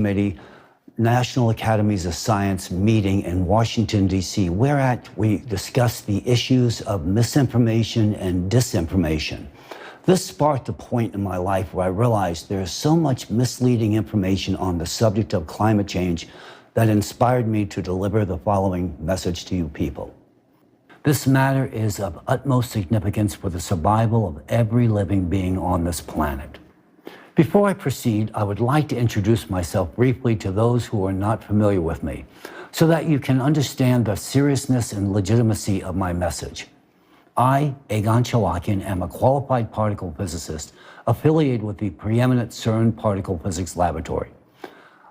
Committee, National Academies of Science meeting in Washington, D.C., whereat we discussed the issues of misinformation and disinformation. This sparked a point in my life where I realized there is so much misleading information on the subject of climate change that inspired me to deliver the following message to you people. This matter is of utmost significance for the survival of every living being on this planet. Before I proceed, I would like to introduce myself briefly to those who are not familiar with me, so that you can understand the seriousness and legitimacy of my message. I, Egon Cholakian, am a qualified particle physicist affiliated with the preeminent CERN Particle Physics Laboratory.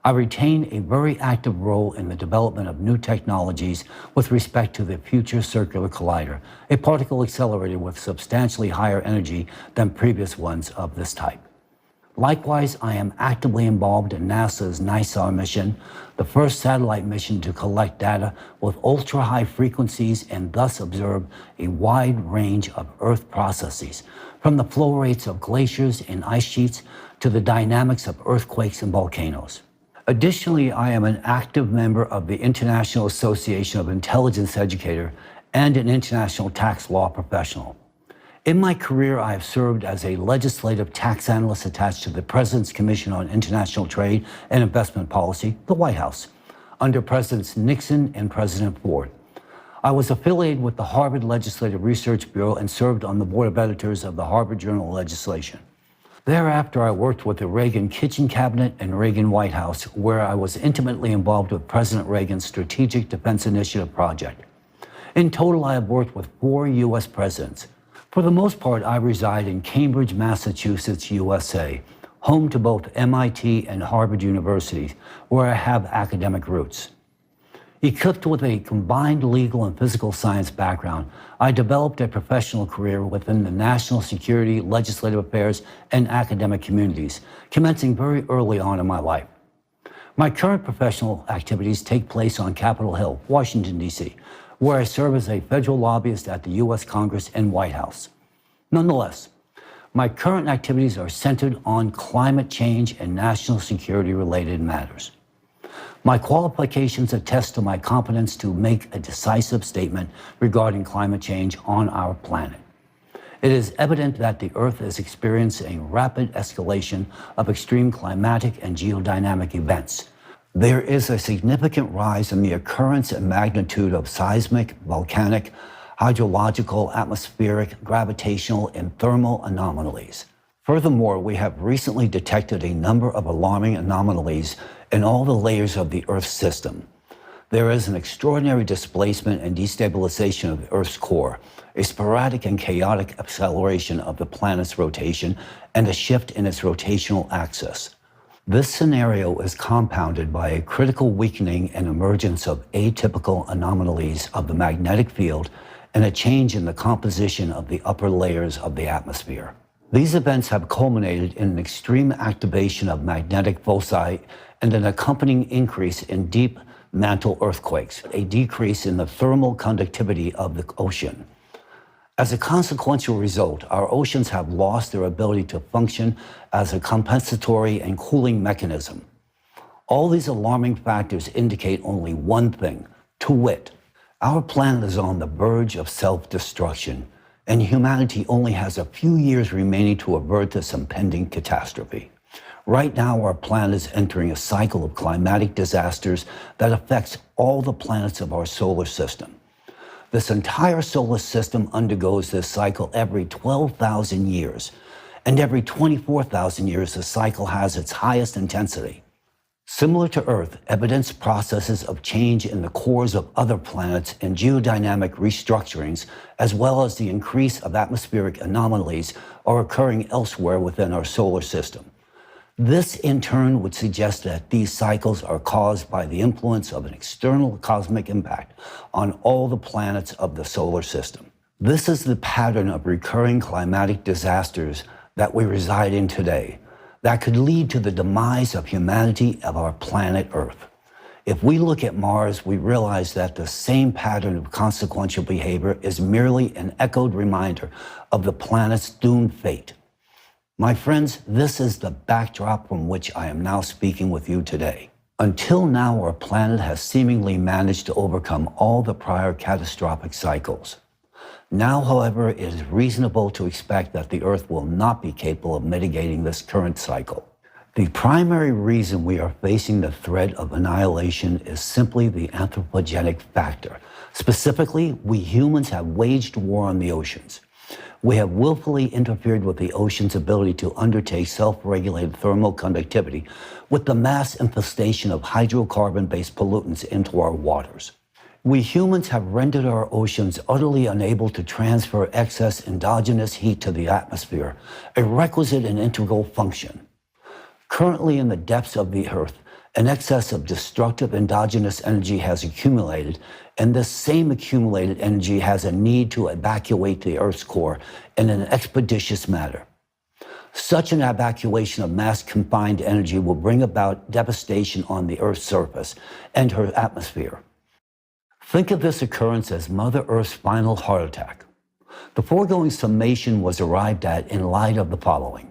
I retain a very active role in the development of new technologies with respect to the Future Circular Collider, a particle accelerator with substantially higher energy than previous ones of this type. Likewise, I am actively involved in NASA's NISAR mission, the first satellite mission to collect data with ultra-high frequencies and thus observe a wide range of Earth processes, from the flow rates of glaciers and ice sheets to the dynamics of earthquakes and volcanoes. Additionally, I am an active member of the International Association of Intelligence Educators and an international tax law professional. In my career, I have served as a legislative tax analyst attached to the President's Commission on International Trade and Investment Policy, the White House, under Presidents Nixon and President Ford. I was affiliated with the Harvard Legislative Research Bureau and served on the board of editors of the Harvard Journal of Legislation. Thereafter, I worked with the Reagan Kitchen Cabinet and Reagan White House, where I was intimately involved with President Reagan's Strategic Defense Initiative project. In total, I have worked with 4 U.S. presidents. For the most part, I reside in Cambridge, Massachusetts, USA, home to both MIT and Harvard universities, where I have academic roots. Equipped with a combined legal and physical science background, I developed a professional career within the national security, legislative affairs, and academic communities, commencing very early on in my life. My current professional activities take place on Capitol Hill, Washington, D.C., where I serve as a federal lobbyist at the U.S. Congress and White House. Nonetheless, my current activities are centered on climate change and national security-related matters. My qualifications attest to my competence to make a decisive statement regarding climate change on our planet. It is evident that the Earth is experiencing rapid escalation of extreme climatic and geodynamic events. There is a significant rise in the occurrence and magnitude of seismic, volcanic, hydrological, atmospheric, gravitational, and thermal anomalies. Furthermore, we have recently detected a number of alarming anomalies in all the layers of the Earth's system. There is an extraordinary displacement and destabilization of the Earth's core, a sporadic and chaotic acceleration of the planet's rotation, and a shift in its rotational axis. This scenario is compounded by a critical weakening and emergence of atypical anomalies of the magnetic field and a change in the composition of the upper layers of the atmosphere. These events have culminated in an extreme activation of magnetic foci and an accompanying increase in deep mantle earthquakes, a decrease in the thermal conductivity of the ocean. As a consequential result, our oceans have lost their ability to function as a compensatory and cooling mechanism. All these alarming factors indicate only one thing, to wit, our planet is on the verge of self-destruction, and humanity only has a few years remaining to avert this impending catastrophe. Right now, our planet is entering a cycle of climatic disasters that affects all the planets of our solar system. This entire solar system undergoes this cycle every 12,000 years, and every 24,000 years the cycle has its highest intensity. Similar to Earth, evidence processes of change in the cores of other planets and geodynamic restructurings, as well as the increase of atmospheric anomalies, are occurring elsewhere within our solar system. This, in turn, would suggest that these cycles are caused by the influence of an external cosmic impact on all the planets of the solar system. This is the pattern of recurring climatic disasters that we reside in today that could lead to the demise of humanity of our planet Earth. If we look at Mars, we realize that the same pattern of consequential behavior is merely an echoed reminder of the planet's doomed fate. My friends, this is the backdrop from which I am now speaking with you today. Until now, our planet has seemingly managed to overcome all the prior catastrophic cycles. Now, however, it is reasonable to expect that the Earth will not be capable of mitigating this current cycle. The primary reason we are facing the threat of annihilation is simply the anthropogenic factor. Specifically, we humans have waged war on the oceans. We have willfully interfered with the ocean's ability to undertake self-regulated thermal conductivity with the mass infestation of hydrocarbon-based pollutants into our waters. We humans have rendered our oceans utterly unable to transfer excess endogenous heat to the atmosphere, a requisite and integral function. Currently, in the depths of the Earth, an excess of destructive endogenous energy has accumulated, and this same accumulated energy has a need to evacuate the Earth's core in an expeditious manner. Such an evacuation of mass confined energy will bring about devastation on the Earth's surface and her atmosphere. Think of this occurrence as Mother Earth's final heart attack. The foregoing summation was arrived at in light of the following.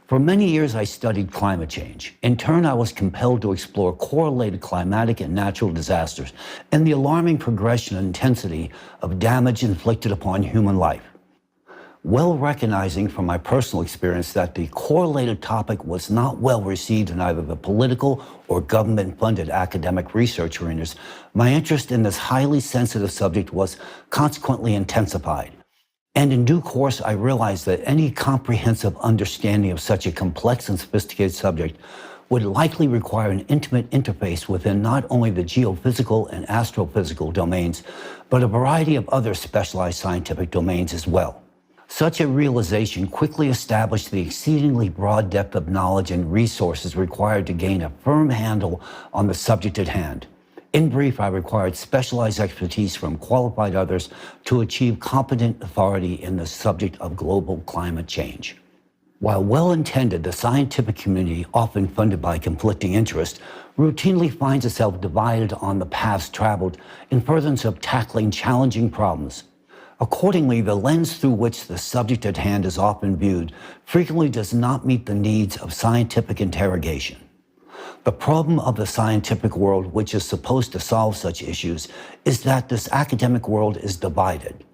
For many years, I studied climate change. In turn, I was compelled to explore correlated climatic and natural disasters and the alarming progression and intensity of damage inflicted upon human life. Well recognizing from my personal experience that the correlated topic was not well received in either the political or government-funded academic research arenas, my interest in this highly sensitive subject was consequently intensified. And in due course, I realized that any comprehensive understanding of such a complex and sophisticated subject would likely require an intimate interface within not only the geophysical and astrophysical domains, but a variety of other specialized scientific domains as well. Such a realization quickly established the exceedingly broad depth of knowledge and resources required to gain a firm handle on the subject at hand. In brief, I required specialized expertise from qualified others to achieve competent authority in the subject of global climate change. While well-intended, the scientific community, often funded by conflicting interests, routinely finds itself divided on the paths traveled in furtherance of tackling challenging problems. Accordingly, the lens through which the subject at hand is often viewed frequently does not meet the needs of scientific interrogation. The problem of the scientific world, which is supposed to solve such issues, is that this academic world is divided.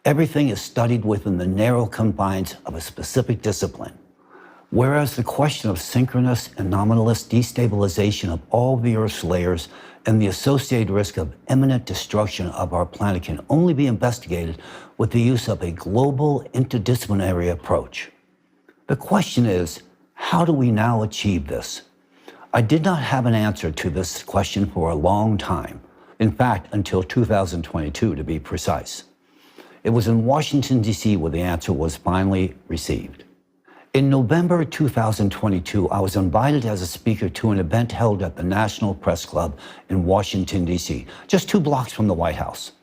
Everything is studied within the narrow confines of a specific discipline. Whereas the question of synchronous anomalous destabilization of all the Earth's layers and the associated risk of imminent destruction of our planet can only be investigated with the use of a global interdisciplinary approach. The question is, how do we now achieve this? I did not have an answer to this question for a long time. In fact, until 2022 to be precise. It was in Washington, D.C. where the answer was finally received. In November 2022, I was invited as a speaker to an event held at the National Press Club in Washington, D.C., just 2 blocks from the White House.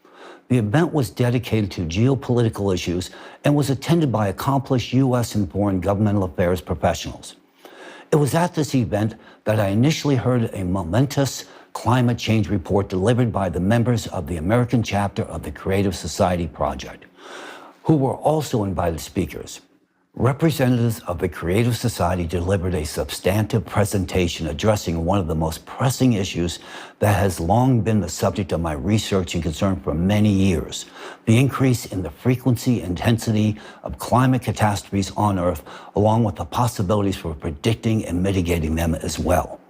The event was dedicated to geopolitical issues and was attended by accomplished U.S. and foreign governmental affairs professionals. It was at this event that I initially heard a momentous climate change report delivered by the members of the American chapter of the Creative Society Project, who were also invited speakers. Representatives of the Creative Society delivered a substantive presentation addressing one of the most pressing issues that has long been the subject of my research and concern for many years: the increase in the frequency and intensity of climate catastrophes on Earth, along with the possibilities for predicting and mitigating them as well.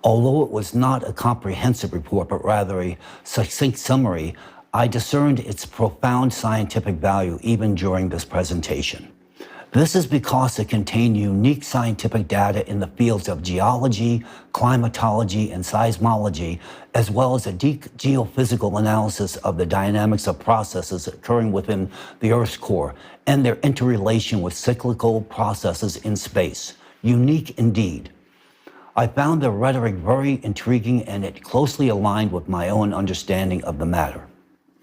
Although it was not a comprehensive report, but rather a succinct summary, I discerned its profound scientific value even during this presentation. This is because it contained unique scientific data in the fields of geology, climatology, and seismology, as well as a deep geophysical analysis of the dynamics of processes occurring within the Earth's core and their interrelation with cyclical processes in space. Unique indeed. I found the rhetoric very intriguing, and it closely aligned with my own understanding of the matter.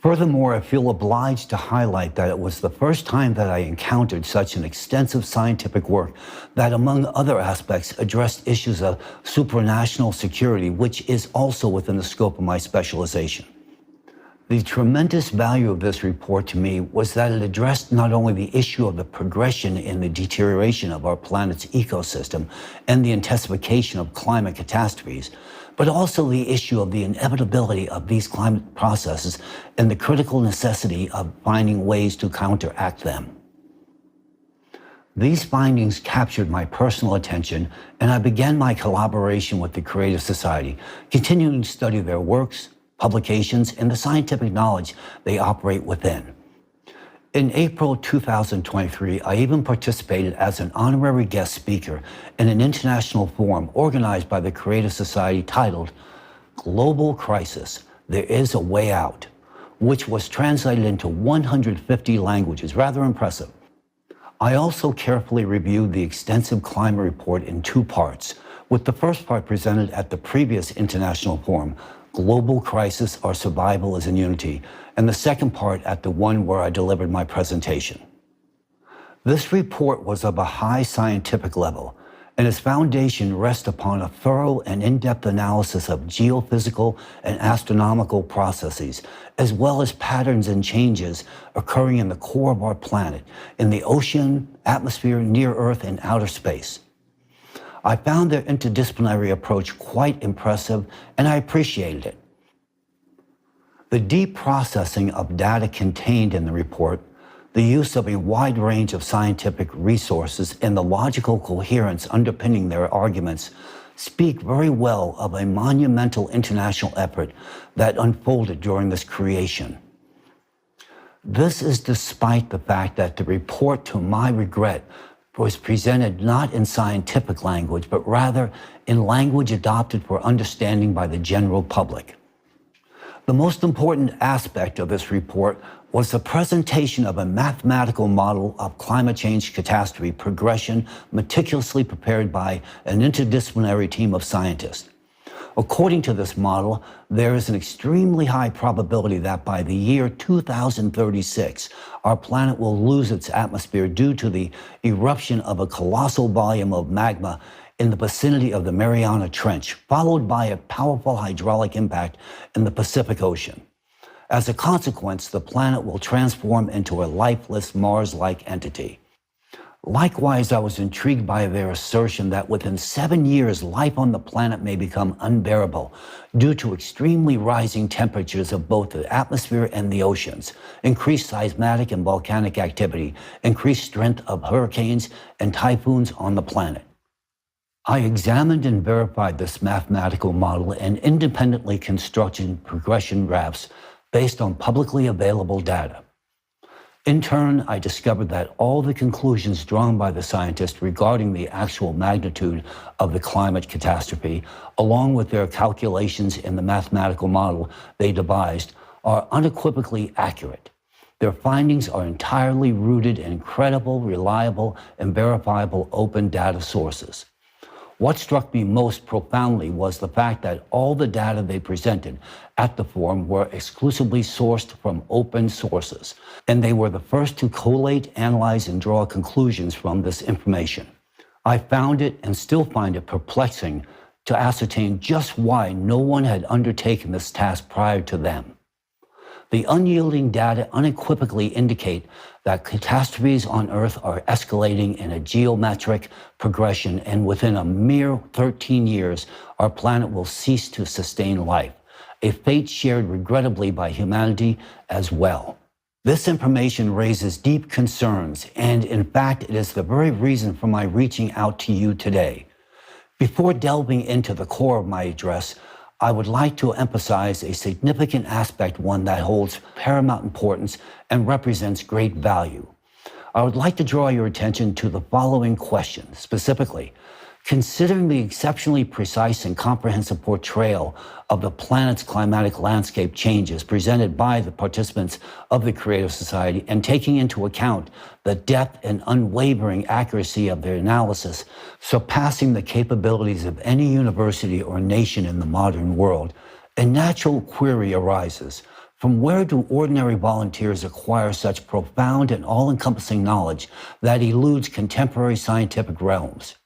Furthermore, I feel obliged to highlight that it was the first time that I encountered such an extensive scientific work that, among other aspects, addressed issues of supranational security, which is also within the scope of my specialization. The tremendous value of this report to me was that it addressed not only the issue of the progression in the deterioration of our planet's ecosystem and the intensification of climate catastrophes, but also the issue of the inevitability of these climate processes and the critical necessity of finding ways to counteract them. These findings captured my personal attention, and I began my collaboration with the Creative Society, continuing to study their works, publications, and the scientific knowledge they operate within. In April 2023, I even participated as an honorary guest speaker in an international forum organized by the Creative Society titled Global Crisis, There is a Way Out, which was translated into 150 languages, rather impressive. I also carefully reviewed the extensive climate report in two parts, with the first part presented at the previous international forum, Global Crisis, Our Survival is in Unity, and the second part at the one where I delivered my presentation. This report was of a high scientific level, and its foundation rests upon a thorough and in-depth analysis of geophysical and astronomical processes, as well as patterns and changes occurring in the core of our planet, in the ocean, atmosphere, near Earth, and outer space. I found their interdisciplinary approach quite impressive, and I appreciated it. The deep processing of data contained in the report, the use of a wide range of scientific resources, and the logical coherence underpinning their arguments speak very well of a monumental international effort that unfolded during this creation. This is despite the fact that the report, to my regret, was presented not in scientific language, but rather in language adopted for understanding by the general public. The most important aspect of this report was the presentation of a mathematical model of climate change catastrophe progression meticulously prepared by an interdisciplinary team of scientists. According to this model, there is an extremely high probability that by the year 2036, our planet will lose its atmosphere due to the eruption of a colossal volume of magma in the vicinity of the Mariana Trench, followed by a powerful hydraulic impact in the Pacific Ocean. As a consequence, the planet will transform into a lifeless Mars-like entity. Likewise, I was intrigued by their assertion that within 7 years, life on the planet may become unbearable due to extremely rising temperatures of both the atmosphere and the oceans, increased seismic and volcanic activity, increased strength of hurricanes and typhoons on the planet. I examined and verified this mathematical model and independently constructed progression graphs based on publicly available data. In turn, I discovered that all the conclusions drawn by the scientists regarding the actual magnitude of the climate catastrophe, along with their calculations in the mathematical model they devised, are unequivocally accurate. Their findings are entirely rooted in credible, reliable, and verifiable open data sources. What struck me most profoundly was the fact that all the data they presented at the forum were exclusively sourced from open sources, and they were the first to collate, analyze, and draw conclusions from this information. I found it and still find it perplexing to ascertain just why no one had undertaken this task prior to them. The unyielding data unequivocally indicate that catastrophes on Earth are escalating in a geometric progression, and within a mere 13 years, our planet will cease to sustain life, a fate shared regrettably by humanity as well. This information raises deep concerns, and in fact, it is the very reason for my reaching out to you today. Before delving into the core of my address, I would like to emphasize a significant aspect, one that holds paramount importance and represents great value. I would like to draw your attention to the following question, specifically. Considering the exceptionally precise and comprehensive portrayal of the planet's climatic landscape changes presented by the participants of the Creative Society, and taking into account the depth and unwavering accuracy of their analysis, surpassing the capabilities of any university or nation in the modern world, a natural query arises. From where do ordinary volunteers acquire such profound and all-encompassing knowledge that eludes contemporary scientific realms?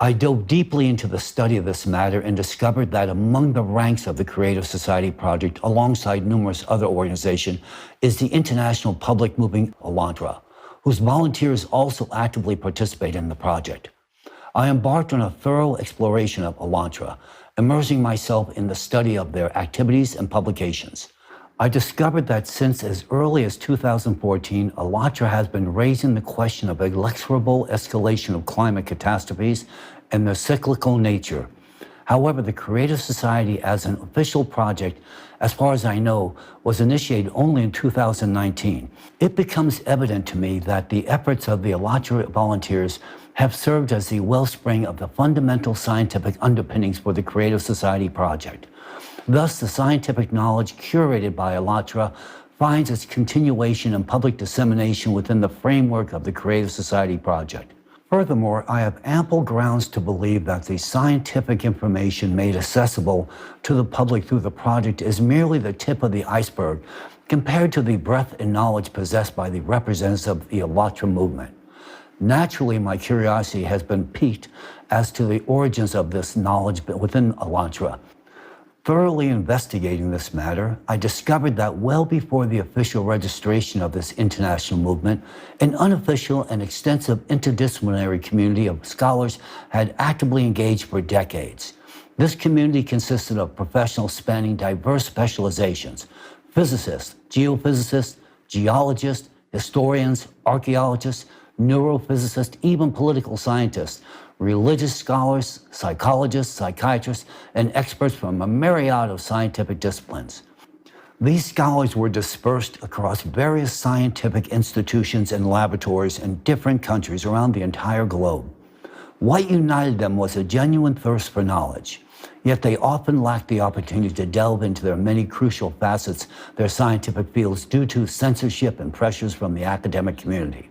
I dove deeply into the study of this matter and discovered that among the ranks of the Creative Society Project, alongside numerous other organizations, is the international public movement Elantra, whose volunteers also actively participate in the project. I embarked on a thorough exploration of Elantra, immersing myself in the study of their activities and publications. I discovered that since as early as 2014, Elantra has been raising the question of inexorable escalation of climate catastrophes and their cyclical nature. However, the Creative Society as an official project, as far as I know, was initiated only in 2019. It becomes evident to me that the efforts of the Elantra volunteers have served as the wellspring of the fundamental scientific underpinnings for the Creative Society project. Thus, the scientific knowledge curated by Elantra finds its continuation and public dissemination within the framework of the Creative Society project. Furthermore, I have ample grounds to believe that the scientific information made accessible to the public through the project is merely the tip of the iceberg compared to the breadth and knowledge possessed by the representatives of the Elantra movement. Naturally, my curiosity has been piqued as to the origins of this knowledge within Elantra. Thoroughly investigating this matter, I discovered that well before the official registration of this international movement, an unofficial and extensive interdisciplinary community of scholars had actively engaged for decades. This community consisted of professionals spanning diverse specializations: physicists, geophysicists, geologists, historians, archaeologists, neurophysicists, even political scientists, religious scholars, psychologists, psychiatrists, and experts from a myriad of scientific disciplines. These scholars were dispersed across various scientific institutions and laboratories in different countries around the entire globe. What united them was a genuine thirst for knowledge, yet they often lacked the opportunity to delve into their many crucial facets, their scientific fields, due to censorship and pressures from the academic community.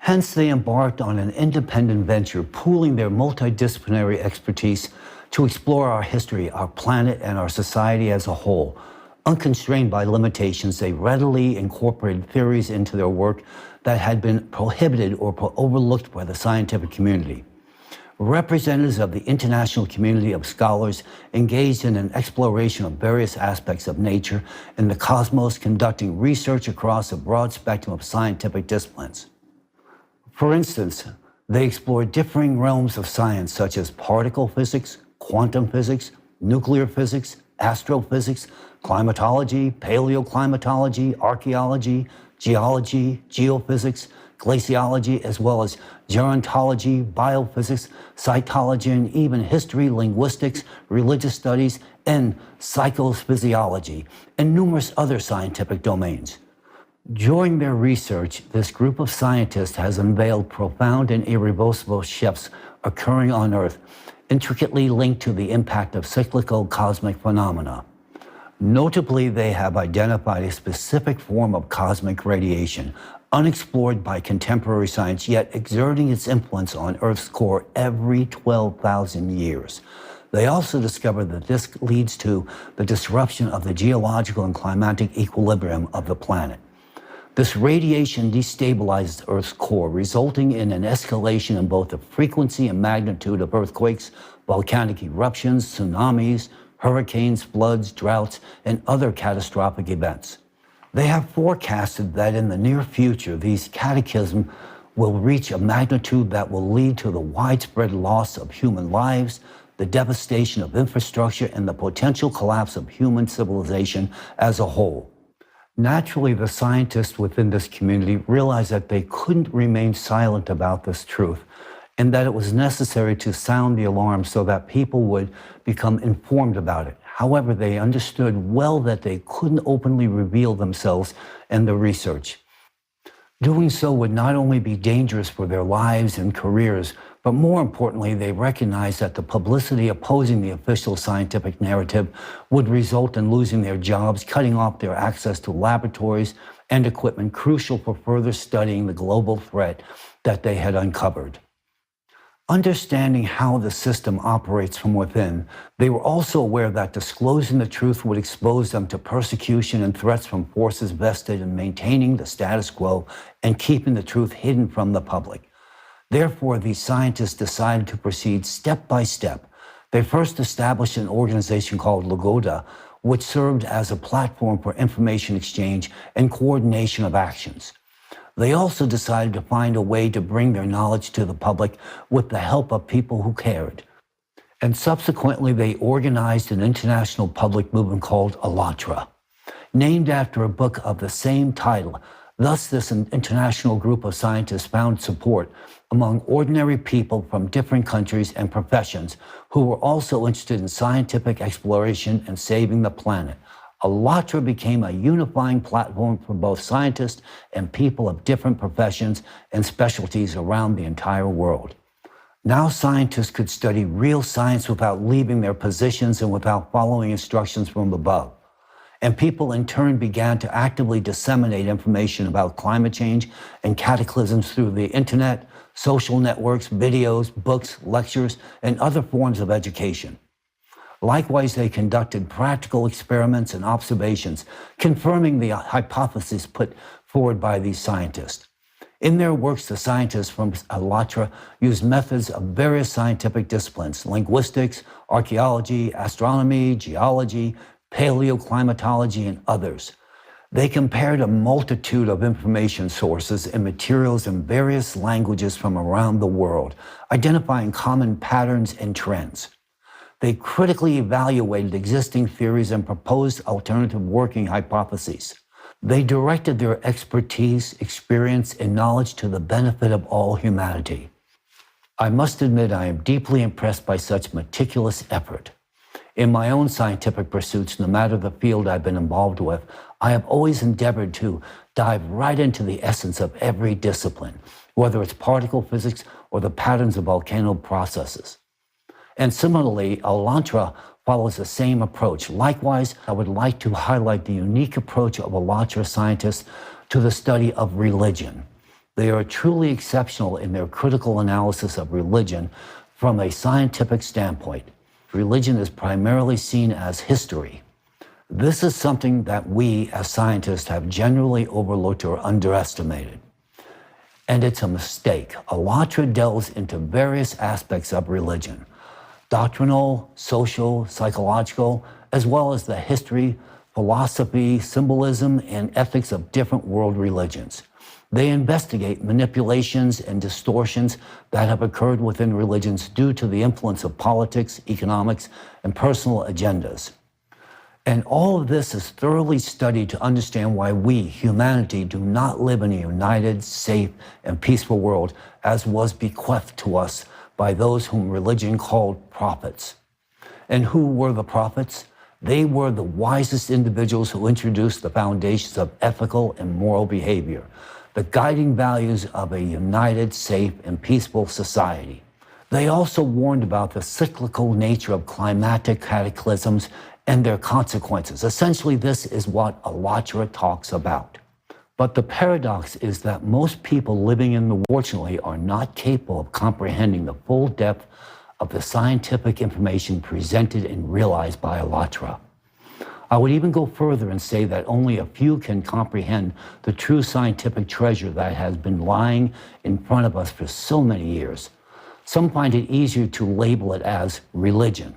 Hence, they embarked on an independent venture, pooling their multidisciplinary expertise to explore our history, our planet, and our society as a whole. Unconstrained by limitations, they readily incorporated theories into their work that had been prohibited or overlooked by the scientific community. Representatives of the international community of scholars engaged in an exploration of various aspects of nature and the cosmos, conducting research across a broad spectrum of scientific disciplines. For instance, they explored differing realms of science such as particle physics, quantum physics, nuclear physics, astrophysics, climatology, paleoclimatology, archaeology, geology, geophysics, glaciology, as well as gerontology, biophysics, cytology, and even history, linguistics, religious studies, and psychophysiology, and numerous other scientific domains. During their research, this group of scientists has unveiled profound and irreversible shifts occurring on Earth, intricately linked to the impact of cyclical cosmic phenomena. Notably, they have identified a specific form of cosmic radiation, unexplored by contemporary science, yet exerting its influence on Earth's core every 12,000 years. They also discovered that this leads to the disruption of the geological and climatic equilibrium of the planet. This radiation destabilizes Earth's core, resulting in an escalation in both the frequency and magnitude of earthquakes, volcanic eruptions, tsunamis, hurricanes, floods, droughts, and other catastrophic events. They have forecasted that in the near future, these cataclysms will reach a magnitude that will lead to the widespread loss of human lives, the devastation of infrastructure, and the potential collapse of human civilization as a whole. Naturally, the scientists within this community realized that they couldn't remain silent about this truth, and that it was necessary to sound the alarm so that people would become informed about it. However, they understood well that they couldn't openly reveal themselves and their research. Doing so would not only be dangerous for their lives and careers, but more importantly, they recognized that the publicity opposing the official scientific narrative would result in losing their jobs, cutting off their access to laboratories and equipment crucial for further studying the global threat that they had uncovered. Understanding how the system operates from within, they were also aware that disclosing the truth would expose them to persecution and threats from forces vested in maintaining the status quo and keeping the truth hidden from the public. Therefore, these scientists decided to proceed step by step. They first established an organization called Lagoda, which served as a platform for information exchange and coordination of actions. They also decided to find a way to bring their knowledge to the public with the help of people who cared. And subsequently, they organized an international public movement called ALLATRA, named after a book of the same title. Thus, this international group of scientists found support among ordinary people from different countries and professions who were also interested in scientific exploration and saving the planet. ALLATRA became a unifying platform for both scientists and people of different professions and specialties around the entire world. Now scientists could study real science without leaving their positions and without following instructions from above. And people in turn began to actively disseminate information about climate change and cataclysms through the internet, social networks, videos, books, lectures, and other forms of education. Likewise, they conducted practical experiments and observations, confirming the hypotheses put forward by these scientists. In their works, the scientists from ALLATRA used methods of various scientific disciplines: linguistics, archaeology, astronomy, geology, paleoclimatology, and others. They compared a multitude of information sources and materials in various languages from around the world, identifying common patterns and trends. They critically evaluated existing theories and proposed alternative working hypotheses. They directed their expertise, experience, and knowledge to the benefit of all humanity. I must admit I am deeply impressed by such meticulous effort. In my own scientific pursuits, no matter the field I've been involved with, I have always endeavored to dive right into the essence of every discipline, whether it's particle physics or the patterns of volcano processes. And similarly, ALLATRA follows the same approach. Likewise, I would like to highlight the unique approach of ALLATRA scientists to the study of religion. They are truly exceptional in their critical analysis of religion from a scientific standpoint. Religion is primarily seen as history. This is something that we as scientists have generally overlooked or underestimated. And it's a mistake. ALLATRA delves into various aspects of religion: doctrinal, social, psychological, as well as the history, philosophy, symbolism, and ethics of different world religions. They investigate manipulations and distortions that have occurred within religions due to the influence of politics, economics, and personal agendas. And all of this is thoroughly studied to understand why we, humanity, do not live in a united, safe, and peaceful world as was bequeathed to us by those whom religion called prophets. And who were the prophets? They were the wisest individuals who introduced the foundations of ethical and moral behavior, the guiding values of a united, safe, and peaceful society. They also warned about the cyclical nature of climatic cataclysms and their consequences. Essentially, this is what ALLATRA talks about. But the paradox is that most people living in the world, unfortunately, are not capable of comprehending the full depth of the scientific information presented and realized by ALLATRA. I would even go further and say that only a few can comprehend the true scientific treasure that has been lying in front of us for so many years. Some find it easier to label it as religion,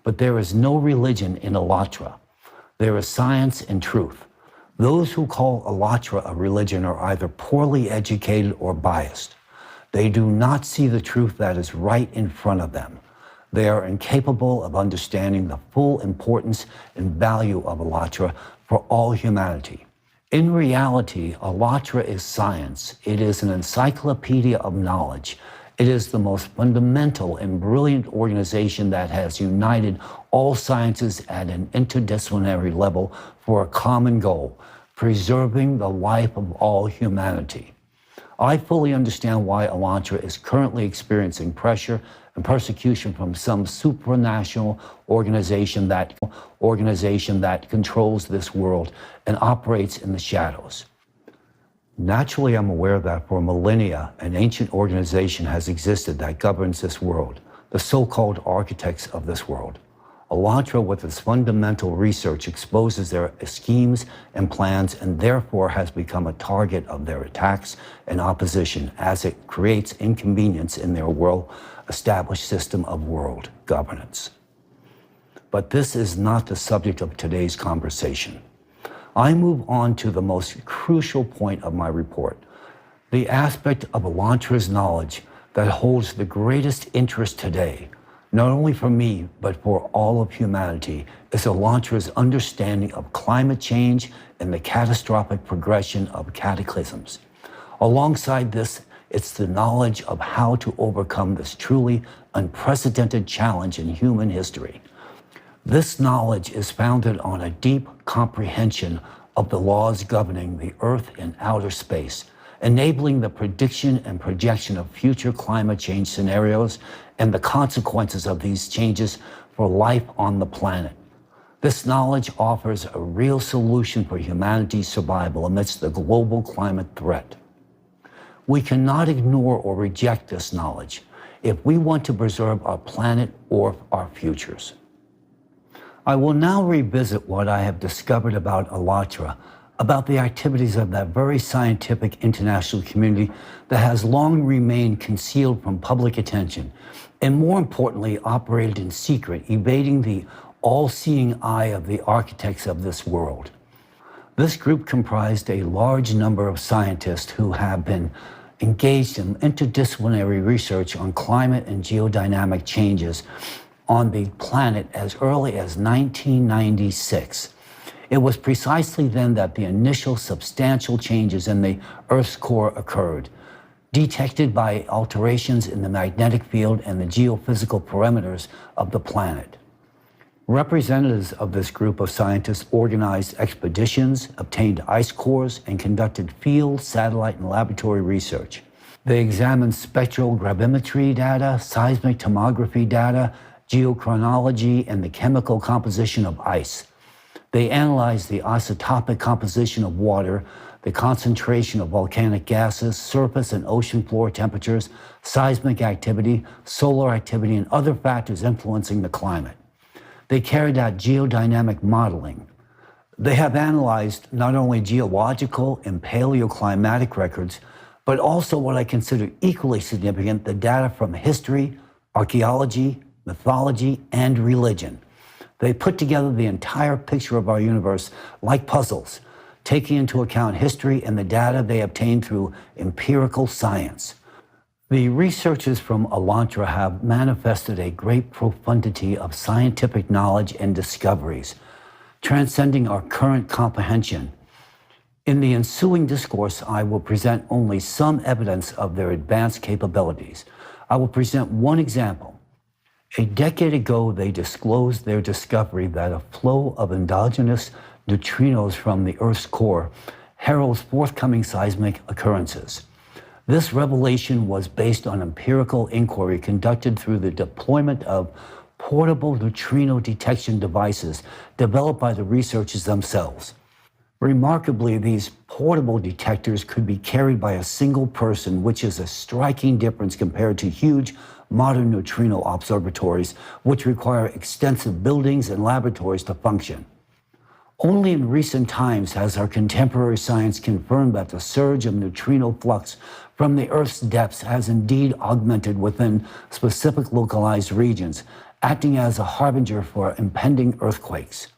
but there is no religion in ALLATRA. There is science and truth. Those who call ALLATRA a religion are either poorly educated or biased. They do not see the truth that is right in front of them. They are incapable of understanding the full importance and value of ALLATRA for all humanity. In reality, ALLATRA is science. It is an encyclopedia of knowledge. It is the most fundamental and brilliant organization that has united all sciences at an interdisciplinary level for a common goal: preserving the life of all humanity. I fully understand why ALLATRA is currently experiencing pressure and persecution from some supranational organization that controls this world and operates in the shadows. Naturally, I'm aware that for millennia, an ancient organization has existed that governs this world, the so-called architects of this world. Elantra, with its fundamental research, exposes their schemes and plans and therefore has become a target of their attacks and opposition as it creates inconvenience in their well-established system of world governance. But this is not the subject of today's conversation. I move on to the most crucial point of my report, the aspect of Elantra's knowledge that holds the greatest interest today, not only for me, but for all of humanity, is Elantra's understanding of climate change and the catastrophic progression of cataclysms. Alongside this, it's the knowledge of how to overcome this truly unprecedented challenge in human history. This knowledge is founded on a deep comprehension of the laws governing the Earth and outer space, enabling the prediction and projection of future climate change scenarios and the consequences of these changes for life on the planet. This knowledge offers a real solution for humanity's survival amidst the global climate threat. We cannot ignore or reject this knowledge if we want to preserve our planet or our futures. I will now revisit what I have discovered about Elantra, about the activities of that very scientific international community that has long remained concealed from public attention, and more importantly, operated in secret, evading the all-seeing eye of the architects of this world. This group comprised a large number of scientists who have been engaged in interdisciplinary research on climate and geodynamic changes on the planet as early as 1996. It was precisely then that the initial substantial changes in the Earth's core occurred, detected by alterations in the magnetic field and the geophysical parameters of the planet. Representatives of this group of scientists organized expeditions, obtained ice cores, and conducted field, satellite, and laboratory research. They examined spectral gravimetry data, seismic tomography data, geochronology, and the chemical composition of ice. They analyzed the isotopic composition of water, the concentration of volcanic gases, surface and ocean floor temperatures, seismic activity, solar activity, and other factors influencing the climate. They carried out geodynamic modeling. They have analyzed not only geological and paleoclimatic records, but also what I consider equally significant, the data from history, archaeology, mythology, and religion. They put together the entire picture of our universe like puzzles, taking into account history and the data they obtained through empirical science. The researchers from Elantra have manifested a great profundity of scientific knowledge and discoveries, transcending our current comprehension. In the ensuing discourse, I will present only some evidence of their advanced capabilities. I will present one example. A decade ago, they disclosed their discovery that a flow of endogenous neutrinos from the Earth's core heralds forthcoming seismic occurrences. This revelation was based on empirical inquiry conducted through the deployment of portable neutrino detection devices developed by the researchers themselves. Remarkably, these portable detectors could be carried by a single person, which is a striking difference compared to huge modern neutrino observatories, which require extensive buildings and laboratories to function. Only in recent times has our contemporary science confirmed that the surge of neutrino flux from the Earth's depths has indeed augmented within specific localized regions, acting as a harbinger for impending earthquakes.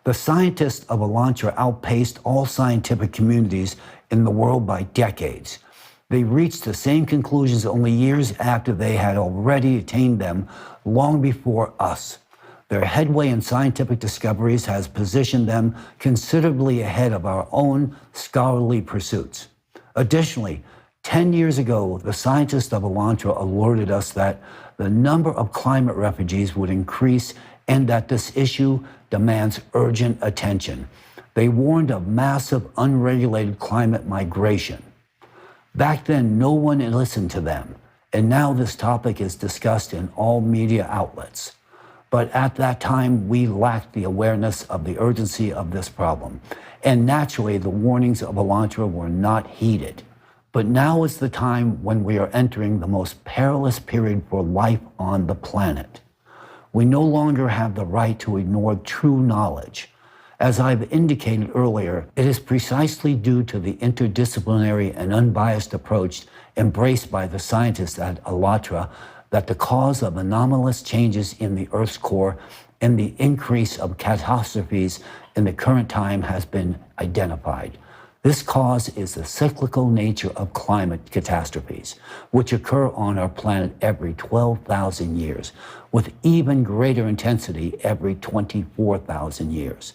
The scientists of Elantra outpaced all scientific communities in the world by decades. They reached the same conclusions only years after they had already attained them long before us. Their headway in scientific discoveries has positioned them considerably ahead of our own scholarly pursuits. Additionally, 10 years ago, the scientists of Elantra alerted us that the number of climate refugees would increase and that this issue demands urgent attention. They warned of massive unregulated climate migration. Back then, no one listened to them, and now this topic is discussed in all media outlets. But at that time, we lacked the awareness of the urgency of this problem, and naturally, the warnings of Elantra were not heeded. But now is the time when we are entering the most perilous period for life on the planet. We no longer have the right to ignore true knowledge. As I've indicated earlier, it is precisely due to the interdisciplinary and unbiased approach embraced by the scientists at ALLATRA that the cause of anomalous changes in the Earth's core and the increase of catastrophes in the current time has been identified. This cause is the cyclical nature of climate catastrophes, which occur on our planet every 12,000 years, with even greater intensity every 24,000 years.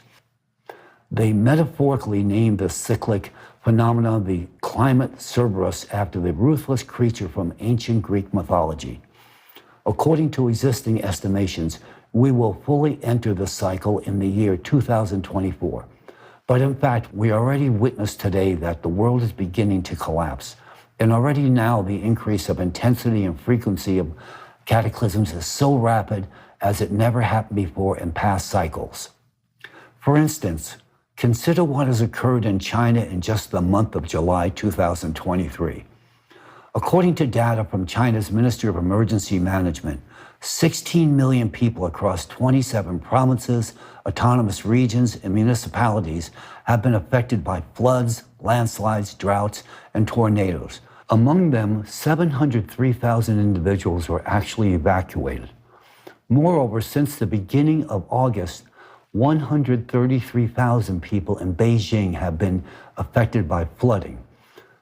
They metaphorically named the cyclic phenomena the climate Cerberus after the ruthless creature from ancient Greek mythology. According to existing estimations, we will fully enter the cycle in the year 2024. But in fact, we already witness today that the world is beginning to collapse. And already now the increase of intensity and frequency of cataclysms is so rapid as it never happened before in past cycles. For instance, consider what has occurred in China in just the month of July 2023. According to data from China's Ministry of Emergency Management, 16 million people across 27 provinces, autonomous regions, and municipalities have been affected by floods, landslides, droughts, and tornadoes. Among them, 703,000 individuals were actually evacuated. Moreover, since the beginning of August, 133,000 people in Beijing have been affected by flooding.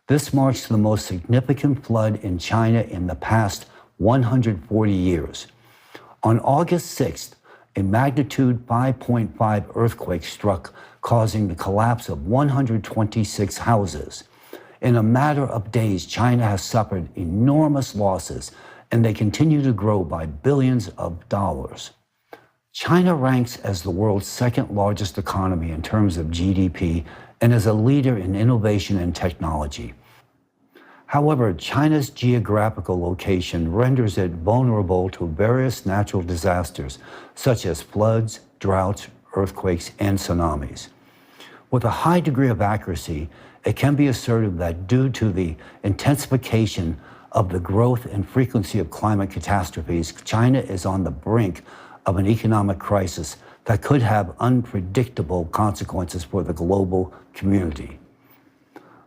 This marks the most significant flood in China in the past 140 years. On August 6th, a magnitude 5.5 earthquake struck, causing the collapse of 126 houses. In a matter of days, China has suffered enormous losses, and they continue to grow by billions of dollars. China ranks as the world's second largest economy in terms of GDP and is a leader in innovation and technology. However, China's geographical location renders it vulnerable to various natural disasters, such as floods, droughts, earthquakes, and tsunamis. With a high degree of accuracy, it can be asserted that due to the intensification of the growth and frequency of climate catastrophes, China is on the brink of an economic crisis that could have unpredictable consequences for the global community.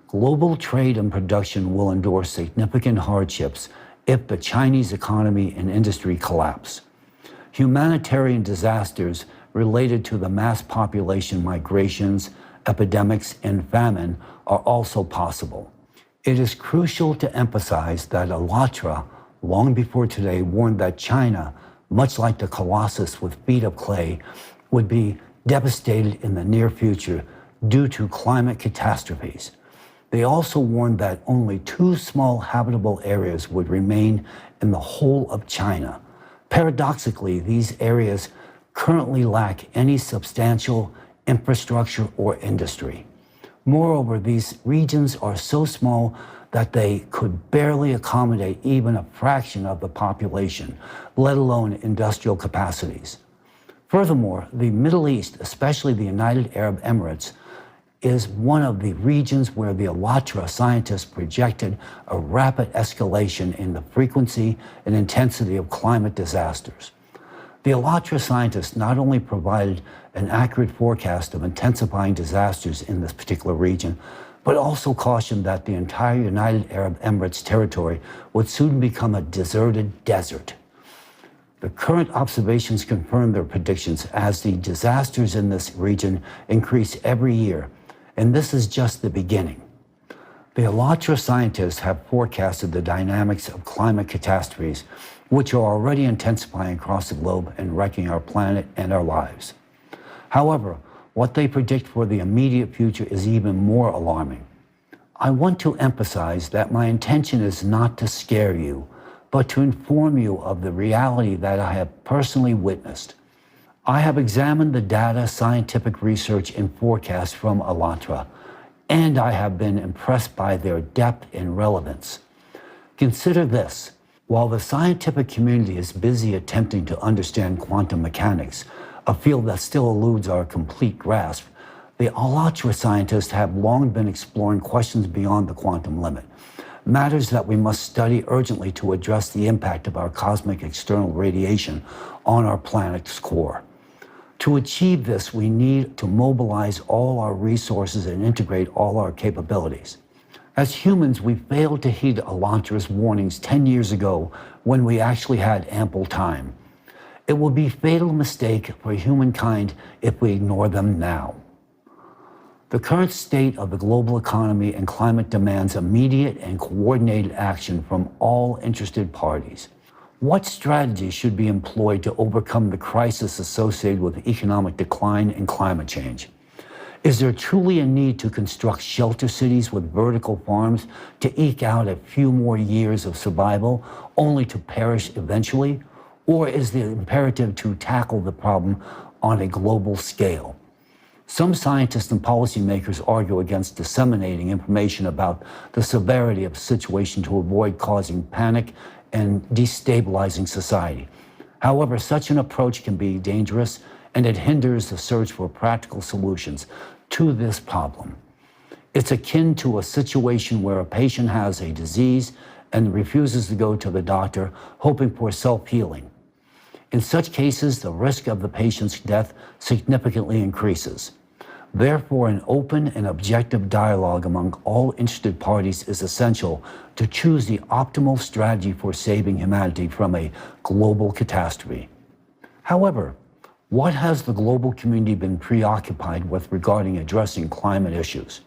Global trade and production will endure significant hardships if the Chinese economy and industry collapse. Humanitarian disasters related to the mass population migrations, epidemics, and famine are also possible. It is crucial to emphasize that ALLATRA, long before today, warned that China, much like the colossus with feet of clay, would be devastated in the near future due to climate catastrophes. They also warned that only 2 small habitable areas would remain in the whole of China. Paradoxically, these areas currently lack any substantial infrastructure or industry. Moreover, these regions are so small that they could barely accommodate even a fraction of the population, let alone industrial capacities. Furthermore, the Middle East, especially the United Arab Emirates, is one of the regions where the ALLATRA scientists projected a rapid escalation in the frequency and intensity of climate disasters. The ALLATRA scientists not only provided an accurate forecast of intensifying disasters in this particular region, but also cautioned that the entire United Arab Emirates territory would soon become a deserted desert. The current observations confirm their predictions as the disasters in this region increase every year, and this is just the beginning. The ALLATRA scientists have forecasted the dynamics of climate catastrophes, which are already intensifying across the globe and wrecking our planet and our lives. However, what they predict for the immediate future is even more alarming. I want to emphasize that my intention is not to scare you, but to inform you of the reality that I have personally witnessed. I have examined the data, scientific research, and forecasts from ALLATRA, and I have been impressed by their depth and relevance. Consider this. While the scientific community is busy attempting to understand quantum mechanics, a field that still eludes our complete grasp, the ALLATRA scientists have long been exploring questions beyond the quantum limit. matters that we must study urgently to address the impact of our cosmic external radiation on our planet's core. To achieve this, we need to mobilize all our resources and integrate all our capabilities. As humans, we failed to heed Elantra's warnings 10 years ago when we actually had ample time. It will be a fatal mistake for humankind if we ignore them now. The current state of the global economy and climate demands immediate and coordinated action from all interested parties. What strategies should be employed to overcome the crisis associated with economic decline and climate change? Is there truly a need to construct shelter cities with vertical farms to eke out a few more years of survival only to perish eventually? Or is the imperative to tackle the problem on a global scale? Some scientists and policymakers argue against disseminating information about the severity of the situation to avoid causing panic and destabilizing society. However, such an approach can be dangerous and it hinders the search for practical solutions to this problem. It's akin to a situation where a patient has a disease and refuses to go to the doctor, hoping for self-healing. In such cases, the risk of the patient's death significantly increases. Therefore, an open and objective dialogue among all interested parties is essential to choose the optimal strategy for saving humanity from a global catastrophe. However, what has the global community been preoccupied with regarding addressing climate issues?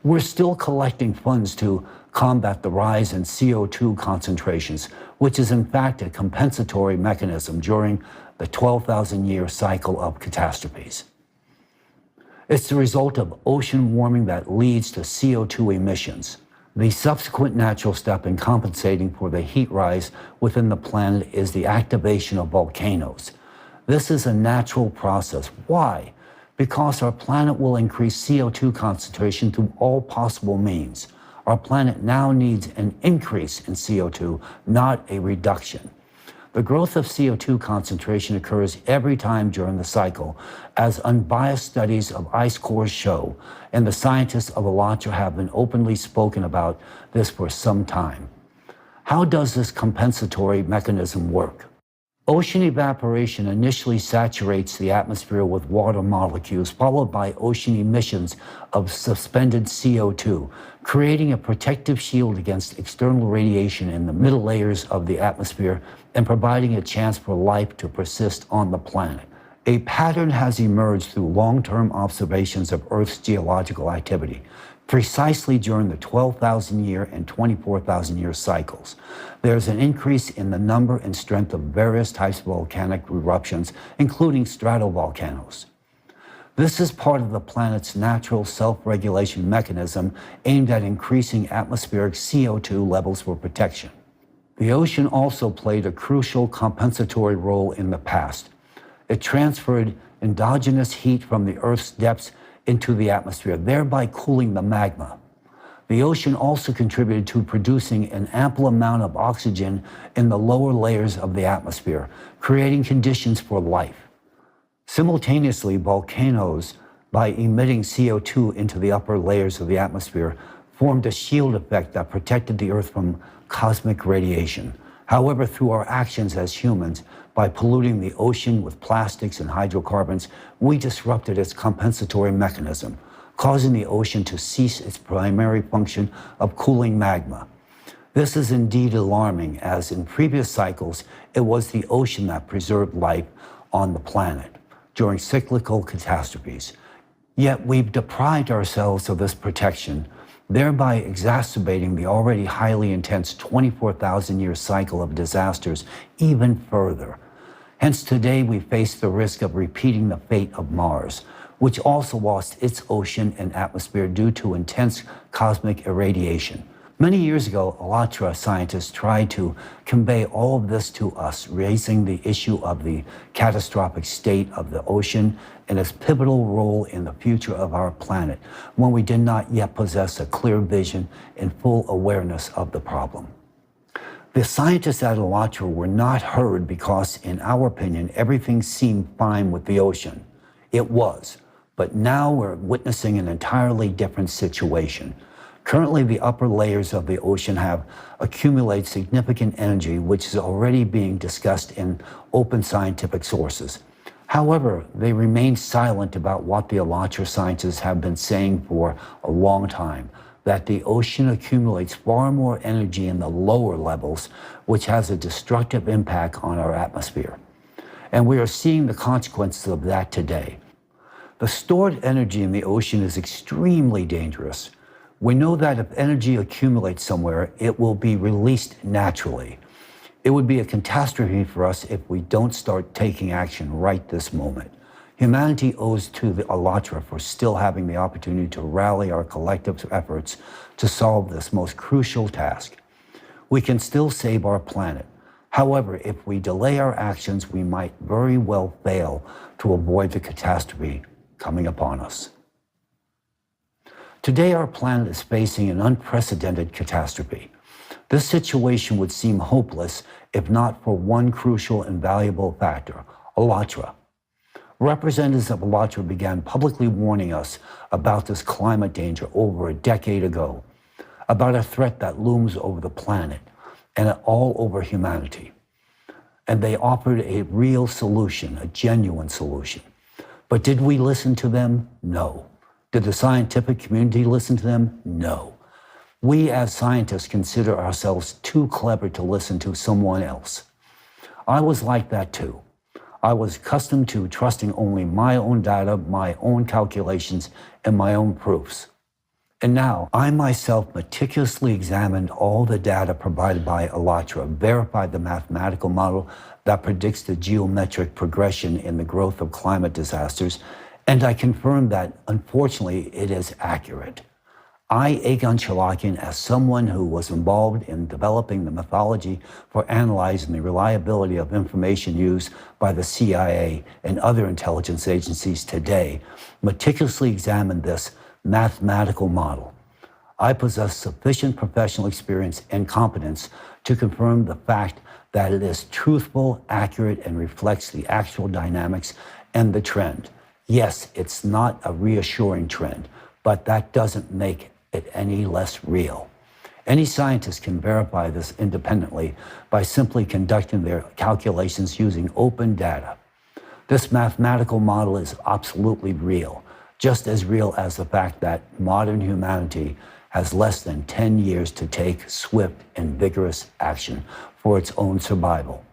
We're still collecting funds to combat the rise in CO2 concentrations, which is in fact a compensatory mechanism during the 12,000-year cycle of catastrophes. It's the result of ocean warming that leads to CO2 emissions. The subsequent natural step in compensating for the heat rise within the planet is the activation of volcanoes. This is a natural process. Why? Because our planet will increase CO2 concentration through all possible means. Our planet now needs an increase in CO2, not a reduction. The growth of CO2 concentration occurs every time during the cycle, as unbiased studies of ice cores show, and the scientists of Elantra have been openly spoken about this for some time. How does this compensatory mechanism work? Ocean evaporation initially saturates the atmosphere with water molecules, followed by ocean emissions of suspended CO2, creating a protective shield against external radiation in the middle layers of the atmosphere and providing a chance for life to persist on the planet. A pattern has emerged through long-term observations of Earth's geological activity, precisely during the 12,000-year and 24,000-year cycles. There's an increase in the number and strength of various types of volcanic eruptions, including stratovolcanoes. This is part of the planet's natural self-regulation mechanism aimed at increasing atmospheric CO2 levels for protection. The ocean also played a crucial compensatory role in the past. It transferred endogenous heat from the Earth's depths into the atmosphere, thereby cooling the magma. The ocean also contributed to producing an ample amount of oxygen in the lower layers of the atmosphere, creating conditions for life. Simultaneously, volcanoes, by emitting CO2 into the upper layers of the atmosphere, formed a shield effect that protected the Earth from cosmic radiation. However, through our actions as humans, by polluting the ocean with plastics and hydrocarbons, we disrupted its compensatory mechanism, causing the ocean to cease its primary function of cooling magma. This is indeed alarming, as in previous cycles, it was the ocean that preserved life on the planet during cyclical catastrophes. Yet we've deprived ourselves of this protection, thereby exacerbating the already highly intense 24,000-year cycle of disasters even further. Hence today we face the risk of repeating the fate of Mars, which also lost its ocean and atmosphere due to intense cosmic irradiation. Many years ago, Elantra scientists tried to convey all of this to us, raising the issue of the catastrophic state of the ocean and its pivotal role in the future of our planet, when we did not yet possess a clear vision and full awareness of the problem. The scientists at Elantra were not heard because, in our opinion, everything seemed fine with the ocean. It was, but now we're witnessing an entirely different situation. Currently, the upper layers of the ocean have accumulated significant energy, which is already being discussed in open scientific sources. However, they remain silent about what the Alatra scientists have been saying for a long time, that the ocean accumulates far more energy in the lower levels, which has a destructive impact on our atmosphere. And we are seeing the consequences of that today. The stored energy in the ocean is extremely dangerous. We know that if energy accumulates somewhere, it will be released naturally. It would be a catastrophe for us if we don't start taking action right this moment. Humanity owes to the Alatra for still having the opportunity to rally our collective efforts to solve this most crucial task. We can still save our planet. However, if we delay our actions, we might very well fail to avoid the catastrophe coming upon us. Today, our planet is facing an unprecedented catastrophe. This situation would seem hopeless if not for one crucial and valuable factor, Alatra. Representatives of Alatra began publicly warning us about this climate danger over a decade ago, about a threat that looms over the planet and all over humanity. And they offered a real solution, a genuine solution. But did we listen to them? No. Did the scientific community listen to them? No. We as scientists consider ourselves too clever to listen to someone else. I was like that too. I was accustomed to trusting only my own data, my own calculations, and my own proofs. And now, I myself meticulously examined all the data provided by Alatra, verified the mathematical model that predicts the geometric progression in the growth of climate disasters, and I confirmed that, unfortunately, it is accurate. I, Egon Cholakian, as someone who was involved in developing the methodology for analyzing the reliability of information used by the CIA and other intelligence agencies today, meticulously examined this mathematical model. I possess sufficient professional experience and competence to confirm the fact that it is truthful, accurate, and reflects the actual dynamics and the trend. Yes, it's not a reassuring trend, but that doesn't make it any less real. Any scientist can verify this independently by simply conducting their calculations using open data. This mathematical model is absolutely real, just as real as the fact that modern humanity has less than 10 years to take swift and vigorous action for its own survival.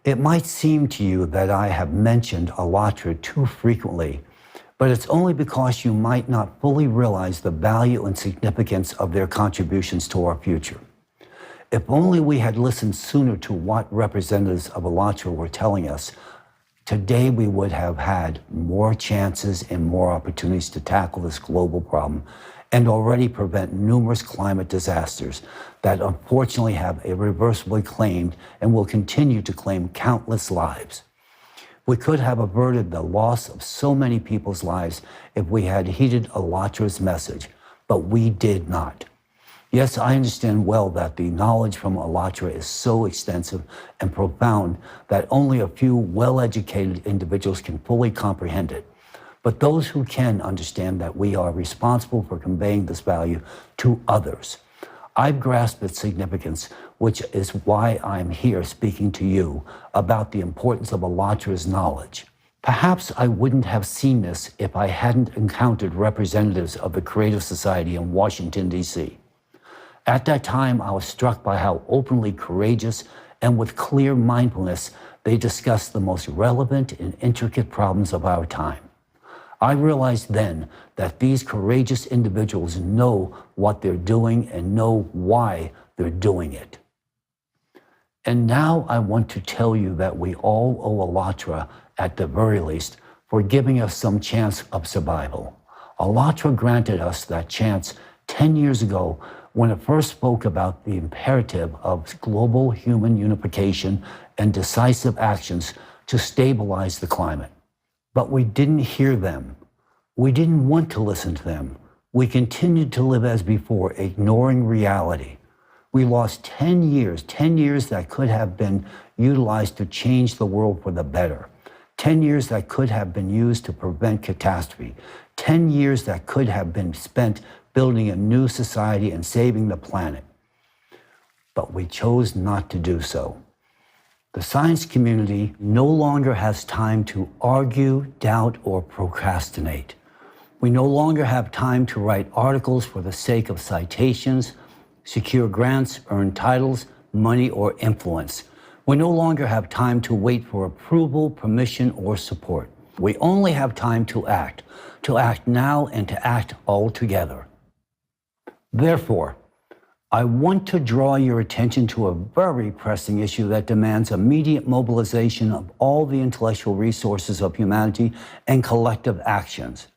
It might seem to you that I have mentioned Alatra too frequently, but it's only because you might not fully realize the value and significance of their contributions to our future. If only we had listened sooner to what representatives of Alatra were telling us, today we would have had more chances and more opportunities to tackle this global problem and already prevent numerous climate disasters that unfortunately have irreversibly claimed and will continue to claim countless lives. We could have averted the loss of so many people's lives if we had heeded Alatra's message, but we did not. Yes, I understand well that the knowledge from Alatra is so extensive and profound that only a few well-educated individuals can fully comprehend it. But those who can understand that we are responsible for conveying this value to others. I've grasped its significance, which is why I'm here speaking to you about the importance of Alatra's knowledge. Perhaps I wouldn't have seen this if I hadn't encountered representatives of the Creative Society in Washington, D.C. At that time, I was struck by how openly courageous and with clear mindfulness they discussed the most relevant and intricate problems of our time. I realized then that these courageous individuals know what they're doing and know why they're doing it. And now I want to tell you that we all owe Alatra, at the very least, for giving us some chance of survival. Alatra granted us that chance 10 years ago when it first spoke about the imperative of global human unification and decisive actions to stabilize the climate. But we didn't hear them. We didn't want to listen to them. We continued to live as before, ignoring reality. We lost 10 years that could have been utilized to change the world for the better. 10 years that could have been used to prevent catastrophe. 10 years that could have been spent building a new society and saving the planet. But we chose not to do so. The science community no longer has time to argue, doubt, or procrastinate. We no longer have time to write articles for the sake of citations, secure grants, earn titles, money, or influence. We no longer have time to wait for approval, permission, or support. We only have time to act now, and to act all together. Therefore, I want to draw your attention to a very pressing issue that demands immediate mobilization of all the intellectual resources of humanity and collective actions.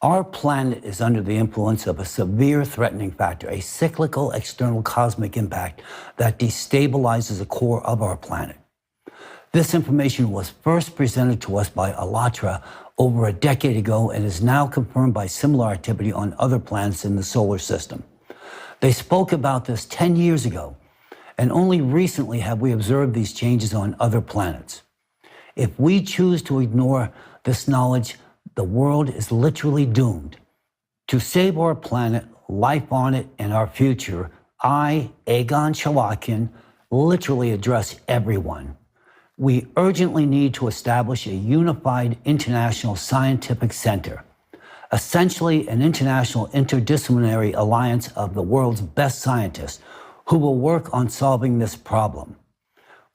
Our planet is under the influence of a severe threatening factor, a cyclical external cosmic impact that destabilizes the core of our planet. This information was first presented to us by ALLATRA over a decade ago and is now confirmed by similar activity on other planets in the solar system. They spoke about this 10 years ago, and only recently have we observed these changes on other planets. If we choose to ignore this knowledge, the world is literally doomed. To save our planet, life on it, and our future, I, Egon Cholakian, literally address everyone. We urgently need to establish a unified international scientific center, essentially an international interdisciplinary alliance of the world's best scientists who will work on solving this problem.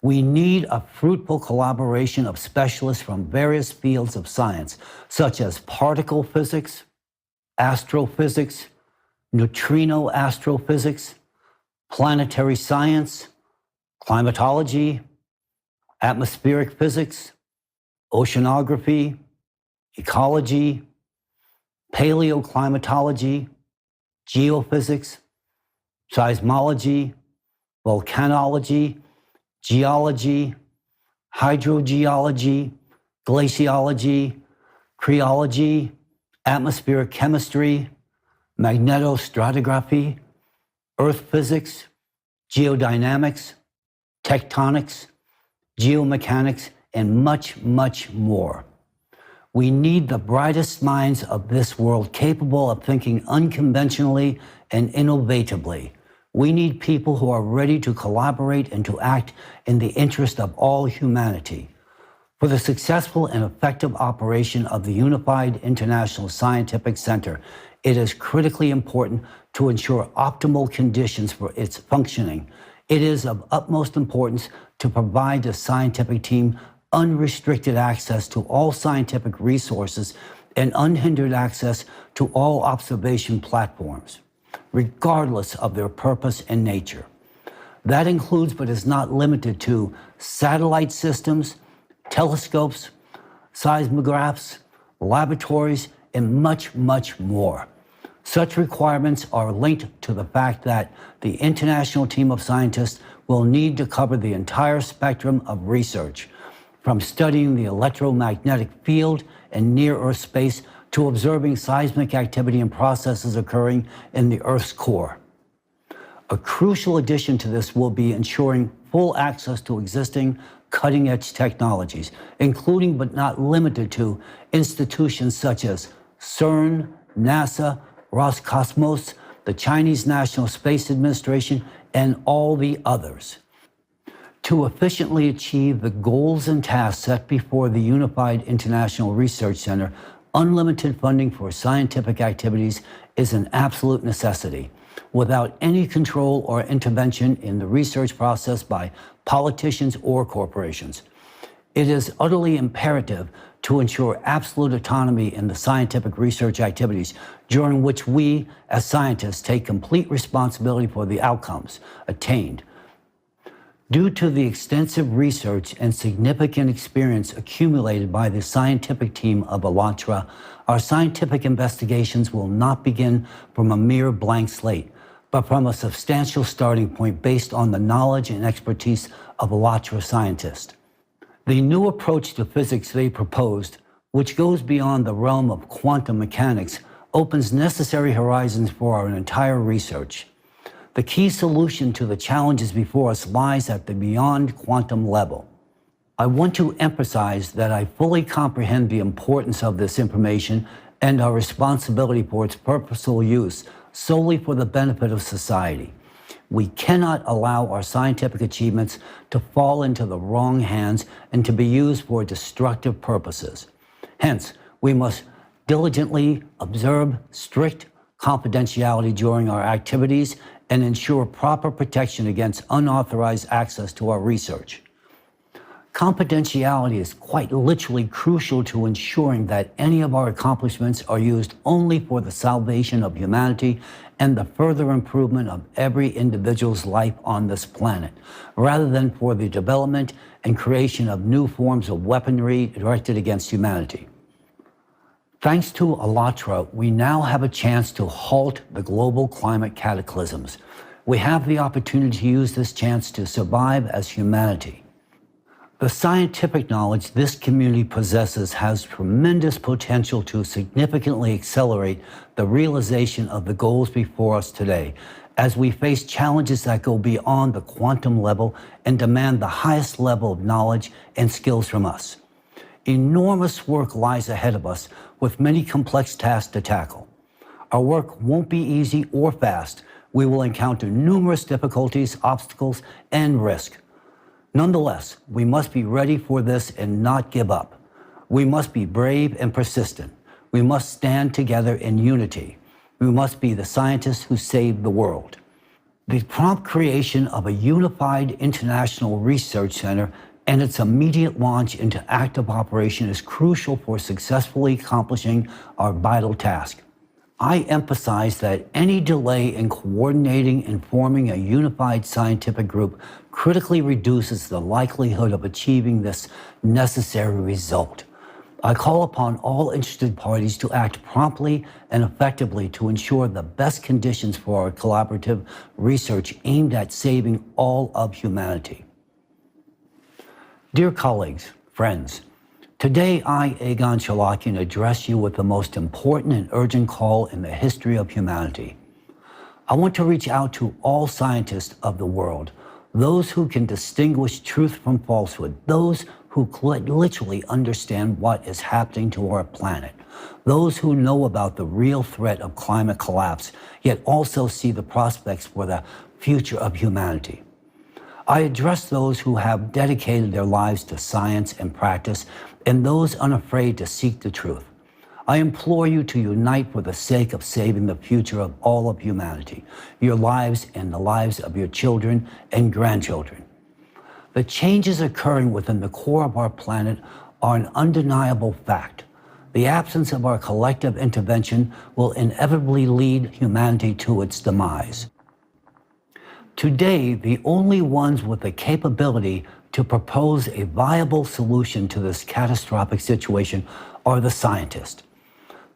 We need a fruitful collaboration of specialists from various fields of science, such as particle physics, astrophysics, neutrino astrophysics, planetary science, climatology, atmospheric physics, oceanography, ecology, paleoclimatology, geophysics, seismology, volcanology, geology, hydrogeology, glaciology, cryology, atmospheric chemistry, magnetostratigraphy, earth physics, geodynamics, tectonics, geomechanics, and much, much more. We need the brightest minds of this world capable of thinking unconventionally and innovatively. We need people who are ready to collaborate and to act in the interest of all humanity. For the successful and effective operation of the Unified International Scientific Center, it is critically important to ensure optimal conditions for its functioning. It is of utmost importance to provide the scientific team unrestricted access to all scientific resources and unhindered access to all observation platforms, regardless of their purpose and nature. That includes, but is not limited to, satellite systems, telescopes, seismographs, laboratories, and much, much more. Such requirements are linked to the fact that the international team of scientists will need to cover the entire spectrum of research, from studying the electromagnetic field in near-Earth space to observing seismic activity and processes occurring in the Earth's core. A crucial addition to this will be ensuring full access to existing cutting-edge technologies, including but not limited to institutions such as CERN, NASA, Roscosmos, the Chinese National Space Administration, and all the others. To efficiently achieve the goals and tasks set before the Unified International Research Center, unlimited funding for scientific activities is an absolute necessity, without any control or intervention in the research process by politicians or corporations. It is utterly imperative to ensure absolute autonomy in the scientific research activities, during which we, as scientists, take complete responsibility for the outcomes attained. Due to the extensive research and significant experience accumulated by the scientific team of ALLATRA, our scientific investigations will not begin from a mere blank slate, but from a substantial starting point based on the knowledge and expertise of ALLATRA scientists. The new approach to physics they proposed, which goes beyond the realm of quantum mechanics, opens necessary horizons for our entire research. The key solution to the challenges before us lies at the beyond quantum level. I want to emphasize that I fully comprehend the importance of this information and our responsibility for its purposeful use solely for the benefit of society. We cannot allow our scientific achievements to fall into the wrong hands and to be used for destructive purposes. Hence, we must diligently observe strict confidentiality during our activities and ensure proper protection against unauthorized access to our research. Confidentiality is quite literally crucial to ensuring that any of our accomplishments are used only for the salvation of humanity and the further improvement of every individual's life on this planet, rather than for the development and creation of new forms of weaponry directed against humanity. Thanks to ALLATRA, we now have a chance to halt the global climate cataclysms. We have the opportunity to use this chance to survive as humanity. The scientific knowledge this community possesses has tremendous potential to significantly accelerate the realization of the goals before us today, as we face challenges that go beyond the quantum level and demand the highest level of knowledge and skills from us. Enormous work lies ahead of us, with many complex tasks to tackle. Our work won't be easy or fast. We will encounter numerous difficulties, obstacles, and risk. Nonetheless, we must be ready for this and not give up. We must be brave and persistent. We must stand together in unity. We must be the scientists who save the world. The prompt creation of a unified international research center and its immediate launch into active operation is crucial for successfully accomplishing our vital task. I emphasize that any delay in coordinating and forming a unified scientific group critically reduces the likelihood of achieving this necessary result. I call upon all interested parties to act promptly and effectively to ensure the best conditions for our collaborative research aimed at saving all of humanity. Dear colleagues, friends, today I, Egon Cholakian, address you with the most important and urgent call in the history of humanity. I want to reach out to all scientists of the world, those who can distinguish truth from falsehood, those who literally understand what is happening to our planet, those who know about the real threat of climate collapse, yet also see the prospects for the future of humanity. I address those who have dedicated their lives to science and practice, and those unafraid to seek the truth. I implore you to unite for the sake of saving the future of all of humanity, your lives and the lives of your children and grandchildren. The changes occurring within the core of our planet are an undeniable fact. The absence of our collective intervention will inevitably lead humanity to its demise. Today, the only ones with the capability to propose a viable solution to this catastrophic situation are the scientists.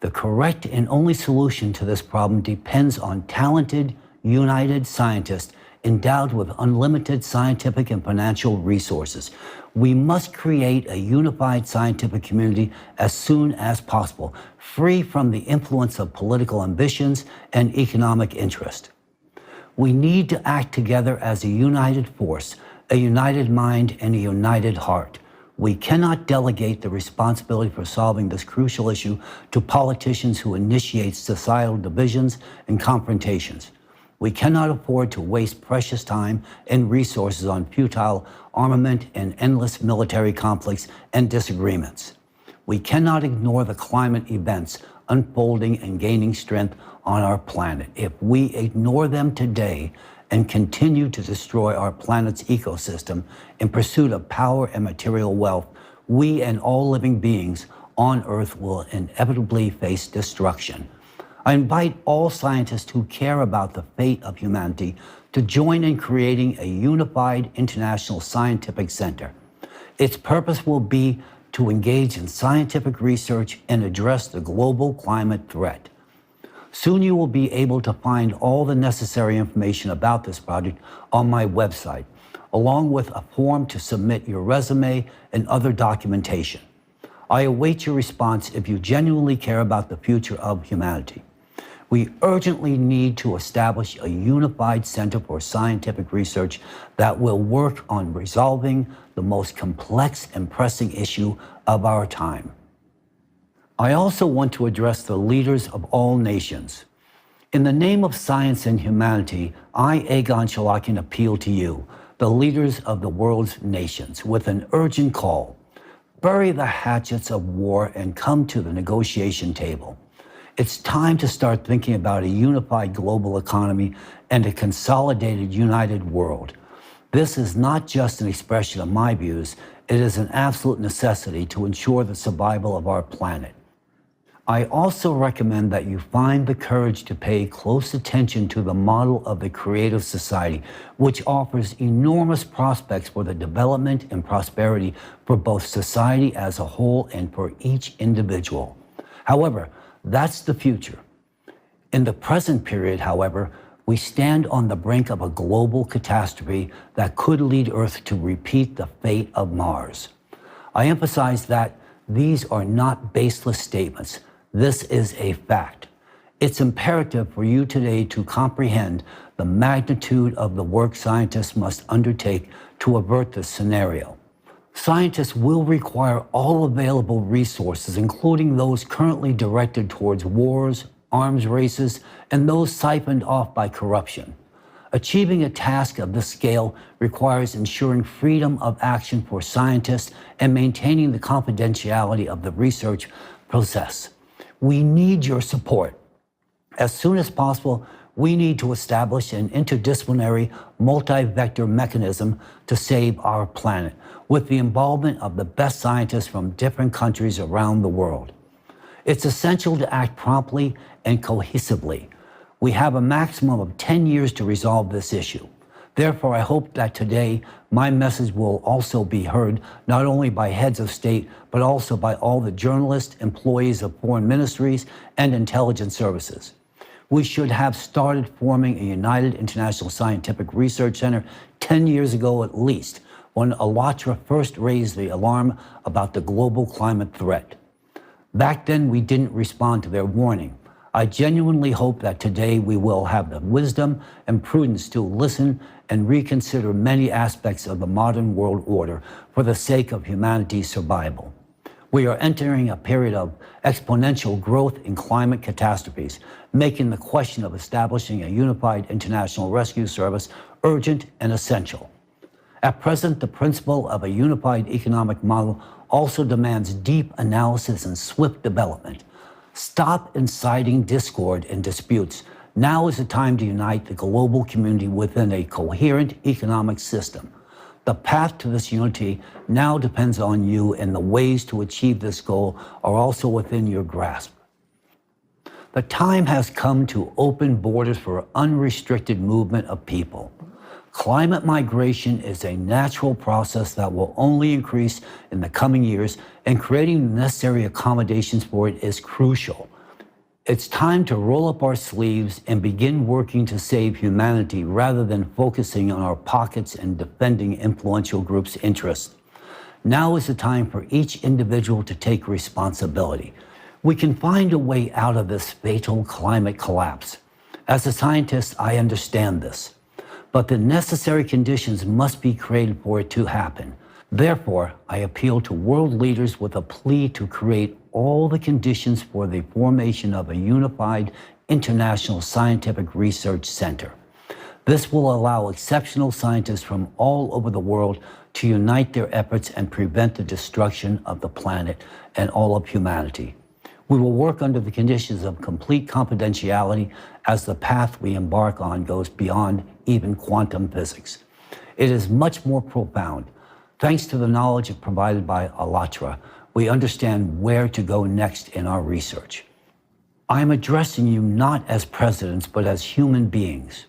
The correct and only solution to this problem depends on talented, united scientists endowed with unlimited scientific and financial resources. We must create a unified scientific community as soon as possible, free from the influence of political ambitions and economic interest. We need to act together as a united force, a united mind, and a united heart. We cannot delegate the responsibility for solving this crucial issue to politicians who initiate societal divisions and confrontations. We cannot afford to waste precious time and resources on futile armament and endless military conflicts and disagreements. We cannot ignore the climate events unfolding and gaining strength on our planet. If we ignore them today and continue to destroy our planet's ecosystem in pursuit of power and material wealth, we and all living beings on Earth will inevitably face destruction. I invite all scientists who care about the fate of humanity to join in creating a unified international scientific center. Its purpose will be to engage in scientific research and address the global climate threat. Soon you will be able to find all the necessary information about this project on my website, along with a form to submit your resume and other documentation. I await your response if you genuinely care about the future of humanity. We urgently need to establish a unified center for scientific research that will work on resolving the most complex and pressing issue of our time. I also want to address the leaders of all nations. In the name of science and humanity, I, Egon Cholakian, appeal to you, the leaders of the world's nations, with an urgent call. Bury the hatchets of war and come to the negotiation table. It's time to start thinking about a unified global economy and a consolidated, united world. This is not just an expression of my views, it is an absolute necessity to ensure the survival of our planet. I also recommend that you find the courage to pay close attention to the model of the creative society, which offers enormous prospects for the development and prosperity for both society as a whole and for each individual. However, that's the future. In the present period, however, we stand on the brink of a global catastrophe that could lead Earth to repeat the fate of Mars. I emphasize that these are not baseless statements. This is a fact. It's imperative for you today to comprehend the magnitude of the work scientists must undertake to avert this scenario. Scientists will require all available resources, including those currently directed towards wars, arms races, and those siphoned off by corruption. Achieving a task of this scale requires ensuring freedom of action for scientists and maintaining the confidentiality of the research process. We need your support. As soon as possible, we need to establish an interdisciplinary, multi-vector mechanism to save our planet, with the involvement of the best scientists from different countries around the world. It's essential to act promptly and cohesively. We have a maximum of 10 years to resolve this issue. Therefore, I hope that today my message will also be heard not only by heads of state, but also by all the journalists, employees of foreign ministries, and intelligence services. We should have started forming a united international scientific research center 10 years ago at least, when ALLATRA first raised the alarm about the global climate threat. Back then, we didn't respond to their warning. I genuinely hope that today we will have the wisdom and prudence to listen and reconsider many aspects of the modern world order for the sake of humanity's survival. We are entering a period of exponential growth in climate catastrophes, making the question of establishing a unified international rescue service urgent and essential. At present, the principle of a unified economic model also demands deep analysis and swift development. Stop inciting discord and disputes. Now is the time to unite the global community within a coherent economic system. The path to this unity now depends on you, and the ways to achieve this goal are also within your grasp. The time has come to open borders for unrestricted movement of people. Climate migration is a natural process that will only increase in the coming years, and creating the necessary accommodations for it is crucial. It's time to roll up our sleeves and begin working to save humanity rather than focusing on our pockets and defending influential groups' interests. Now is the time for each individual to take responsibility. We can find a way out of this fatal climate collapse. As a scientist, I understand this. But the necessary conditions must be created for it to happen. Therefore, I appeal to world leaders with a plea to create all the conditions for the formation of a unified international scientific research center. This will allow exceptional scientists from all over the world to unite their efforts and prevent the destruction of the planet and all of humanity. We will work under the conditions of complete confidentiality as the path we embark on goes beyond even quantum physics. It is much more profound. Thanks to the knowledge provided by ALLATRA, we understand where to go next in our research. I am addressing you not as presidents, but as human beings.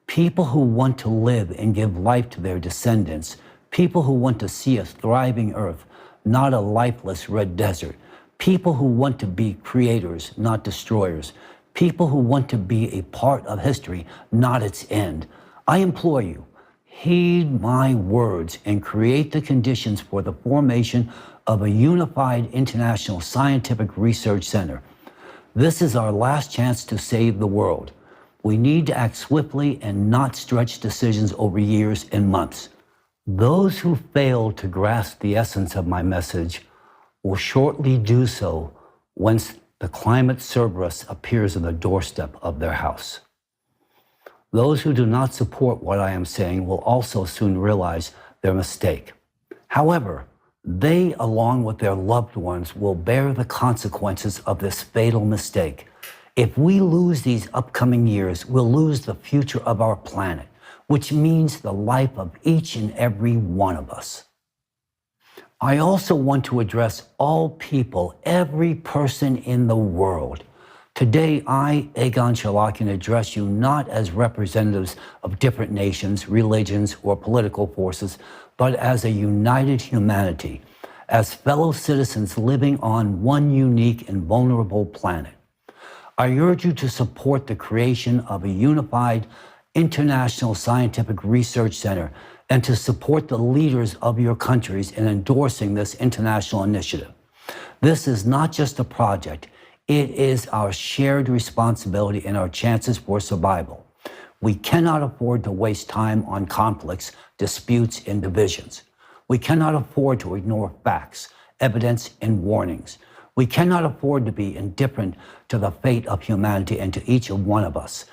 People who want to live and give life to their descendants. People who want to see a thriving earth, not a lifeless red desert. People who want to be creators, not destroyers. People who want to be a part of history, not its end. I implore you, heed my words and create the conditions for the formation of a unified international scientific research center. This is our last chance to save the world. We need to act swiftly and not stretch decisions over years and months. Those who fail to grasp the essence of my message will shortly do so whence the climate Cerberus appears on the doorstep of their house. Those who do not support what I am saying will also soon realize their mistake. However, they, along with their loved ones, will bear the consequences of this fatal mistake. If we lose these upcoming years, we'll lose the future of our planet, which means the life of each and every one of us. I also want to address all people, every person in the world. Today, I, Egon Cholakian, address you not as representatives of different nations, religions, or political forces, but as a united humanity, as fellow citizens living on one unique and vulnerable planet. I urge you to support the creation of a unified international scientific research center and to support the leaders of your countries in endorsing this international initiative. This is not just a project, it is our shared responsibility and our chances for survival. We cannot afford to waste time on conflicts, disputes, and divisions. We cannot afford to ignore facts, evidence, and warnings. We cannot afford to be indifferent to the fate of humanity and to each one of us.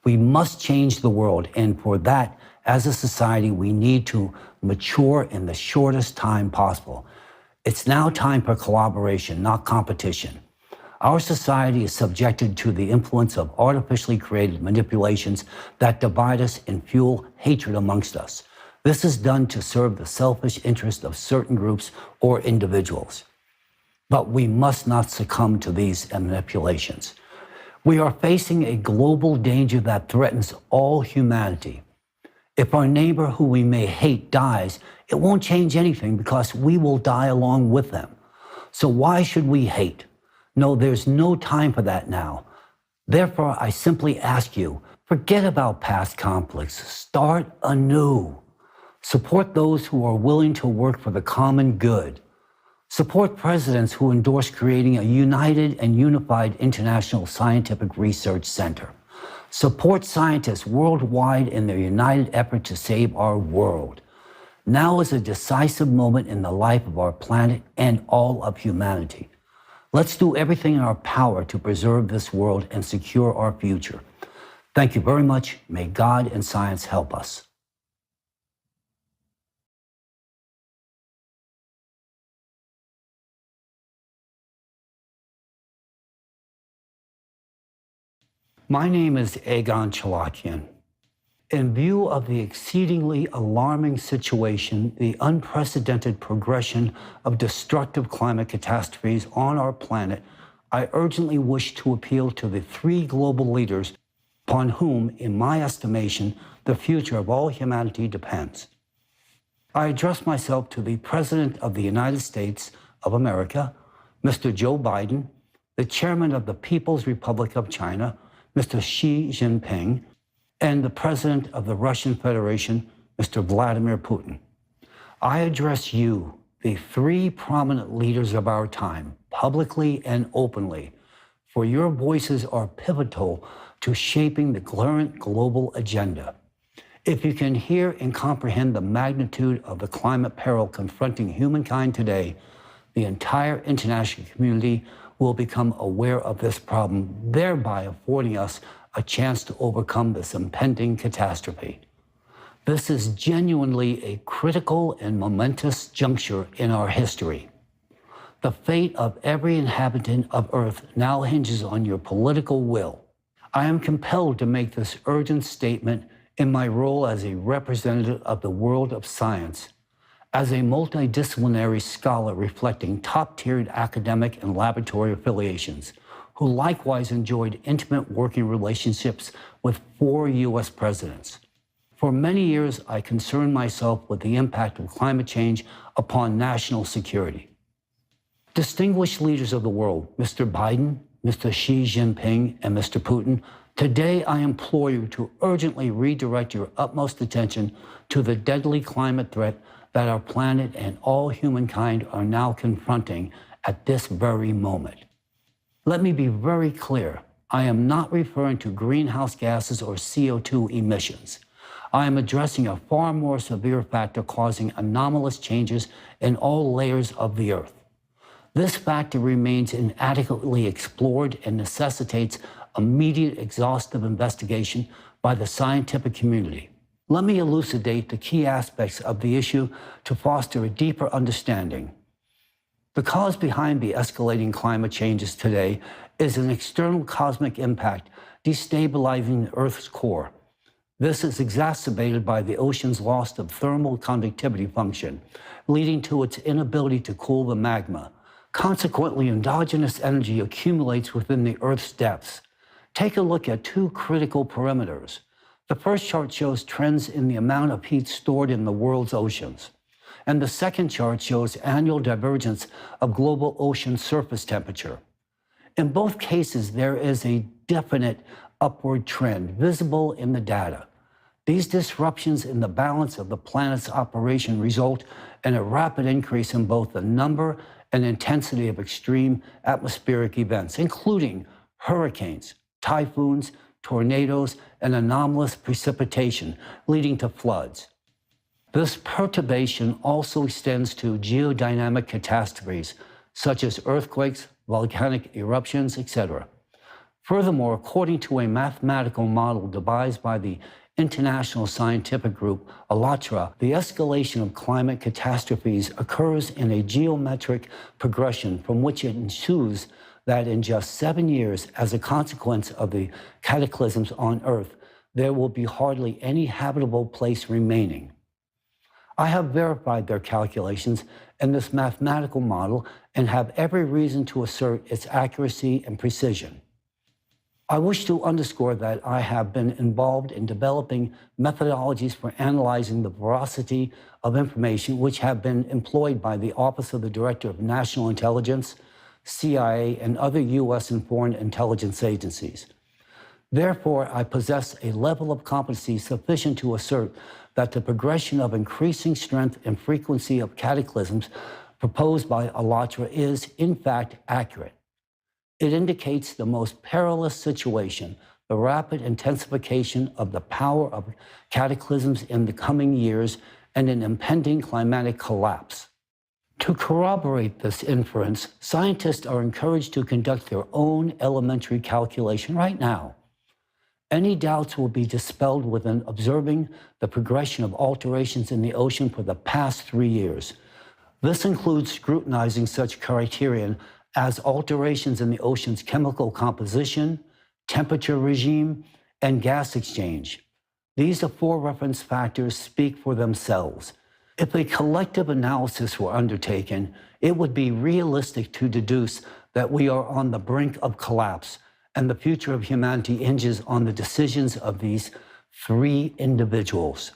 We must change the world, and for that, as a society, we need to mature in the shortest time possible. It's now time for collaboration, not competition. Our society is subjected to the influence of artificially created manipulations that divide us and fuel hatred amongst us. This is done to serve the selfish interest of certain groups or individuals. But we must not succumb to these manipulations. We are facing a global danger that threatens all humanity. If our neighbor who we may hate dies, it won't change anything because we will die along with them. So why should we hate? No, there's no time for that now. Therefore, I simply ask you, forget about past conflicts. Start anew. Support those who are willing to work for the common good. Support presidents who endorse creating a united and unified international scientific research center. Support scientists worldwide in their united effort to save our world. Now is a decisive moment in the life of our planet and all of humanity. Let's do everything in our power to preserve this world and secure our future. Thank you very much. May God and science help us. My name is Egon Cholakian. In view of the exceedingly alarming situation, the unprecedented progression of destructive climate catastrophes on our planet, I urgently wish to appeal to the three global leaders upon whom, in my estimation, the future of all humanity depends. I address myself to the President of the United States of America, Mr. Joe Biden, the Chairman of the People's Republic of China, Mr. Xi Jinping, and the President of the Russian Federation, Mr. Vladimir Putin. I address you, the three prominent leaders of our time, publicly and openly, for your voices are pivotal to shaping the current global agenda. If you can hear and comprehend the magnitude of the climate peril confronting humankind today, the entire international community will become aware of this problem, thereby affording us a chance to overcome this impending catastrophe. This is genuinely a critical and momentous juncture in our history. The fate of every inhabitant of Earth now hinges on your political will. I am compelled to make this urgent statement in my role as a representative of the world of science, as a multidisciplinary scholar reflecting top-tiered academic and laboratory affiliations, who likewise enjoyed intimate working relationships with 4 U.S. presidents. For many years, I concerned myself with the impact of climate change upon national security. Distinguished leaders of the world, Mr. Biden, Mr. Xi Jinping, and Mr. Putin, today I implore you to urgently redirect your utmost attention to the deadly climate threat that our planet and all humankind are now confronting at this very moment. Let me be very clear. I am not referring to greenhouse gases or CO2 emissions. I am addressing a far more severe factor causing anomalous changes in all layers of the Earth. This factor remains inadequately explored and necessitates immediate exhaustive investigation by the scientific community. Let me elucidate the key aspects of the issue to foster a deeper understanding. The cause behind the escalating climate changes today is an external cosmic impact destabilizing the Earth's core. This is exacerbated by the ocean's loss of thermal conductivity function, leading to its inability to cool the magma. Consequently, endogenous energy accumulates within the Earth's depths. Take a look at two critical parameters. The first chart shows trends in the amount of heat stored in the world's oceans. And the second chart shows annual divergence of global ocean surface temperature. In both cases, there is a definite upward trend visible in the data. These disruptions in the balance of the planet's operation result in a rapid increase in both the number and intensity of extreme atmospheric events, including hurricanes, typhoons, tornadoes, and anomalous precipitation, leading to floods. This perturbation also extends to geodynamic catastrophes, such as earthquakes, volcanic eruptions, etc. Furthermore, according to a mathematical model devised by the international scientific group ALLATRA, the escalation of climate catastrophes occurs in a geometric progression from which it ensues that in just 7 years, as a consequence of the cataclysms on Earth, there will be hardly any habitable place remaining. I have verified their calculations in this mathematical model and have every reason to assert its accuracy and precision. I wish to underscore that I have been involved in developing methodologies for analyzing the veracity of information which have been employed by the Office of the Director of National Intelligence, CIA, and other U.S. and foreign intelligence agencies. Therefore, I possess a level of competency sufficient to assert that the progression of increasing strength and frequency of cataclysms proposed by ALLATRA is, in fact, accurate. It indicates the most perilous situation, the rapid intensification of the power of cataclysms in the coming years, and an impending climatic collapse. To corroborate this inference, scientists are encouraged to conduct their own elementary calculation right now. Any doubts will be dispelled within observing the progression of alterations in the ocean for the past 3 years. This includes scrutinizing such criterion as alterations in the ocean's chemical composition, temperature regime, and gas exchange. These aforereferenced factors speak for themselves. If a collective analysis were undertaken, it would be realistic to deduce that we are on the brink of collapse, and the future of humanity hinges on the decisions of these 3 individuals.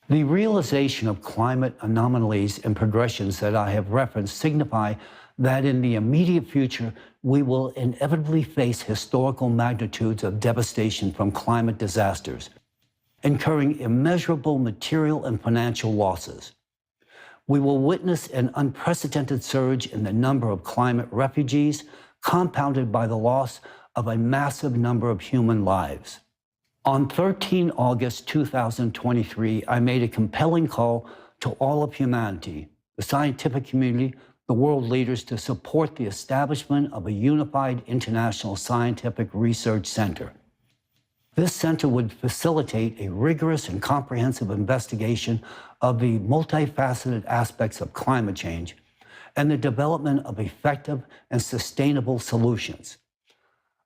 The realization of climate anomalies and progressions that I have referenced signify that in the immediate future, we will inevitably face historical magnitudes of devastation from climate disasters, incurring immeasurable material and financial losses. We will witness an unprecedented surge in the number of climate refugees, compounded by the loss of a massive number of human lives. On 13 August 2023, I made a compelling call to all of humanity, the scientific community, the world leaders, to support the establishment of a unified international scientific research center. This center would facilitate a rigorous and comprehensive investigation of the multifaceted aspects of climate change and the development of effective and sustainable solutions.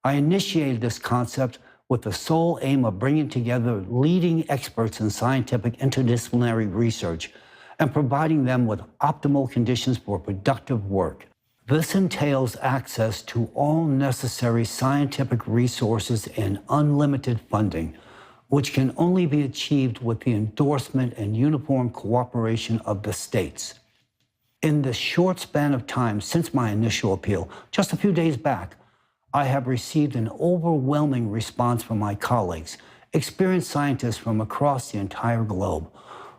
I initiated this concept with the sole aim of bringing together leading experts in scientific interdisciplinary research and providing them with optimal conditions for productive work. This entails access to all necessary scientific resources and unlimited funding, which can only be achieved with the endorsement and uniform cooperation of the states. In the short span of time since my initial appeal, just a few days back, I have received an overwhelming response from my colleagues, experienced scientists from across the entire globe,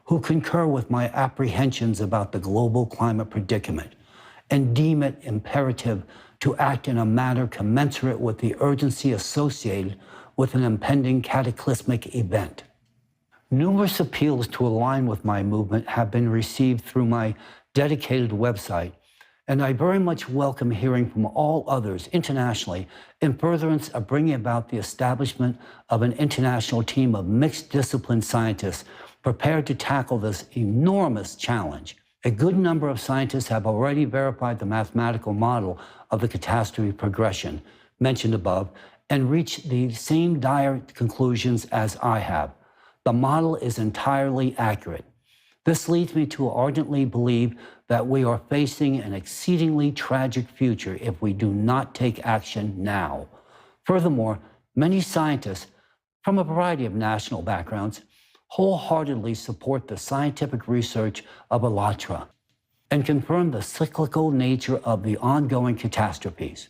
who concur with my apprehensions about the global climate predicament and deem it imperative to act in a manner commensurate with the urgency associated with an impending cataclysmic event. Numerous appeals to align with my movement have been received through my dedicated website, and I very much welcome hearing from all others internationally in furtherance of bringing about the establishment of an international team of mixed discipline scientists prepared to tackle this enormous challenge. A good number of scientists have already verified the mathematical model of the catastrophe progression mentioned above and reached the same dire conclusions as I have. The model is entirely accurate. This leads me to ardently believe that we are facing an exceedingly tragic future if we do not take action now. Furthermore, many scientists from a variety of national backgrounds wholeheartedly support the scientific research of ALLATRA and confirm the cyclical nature of the ongoing catastrophes.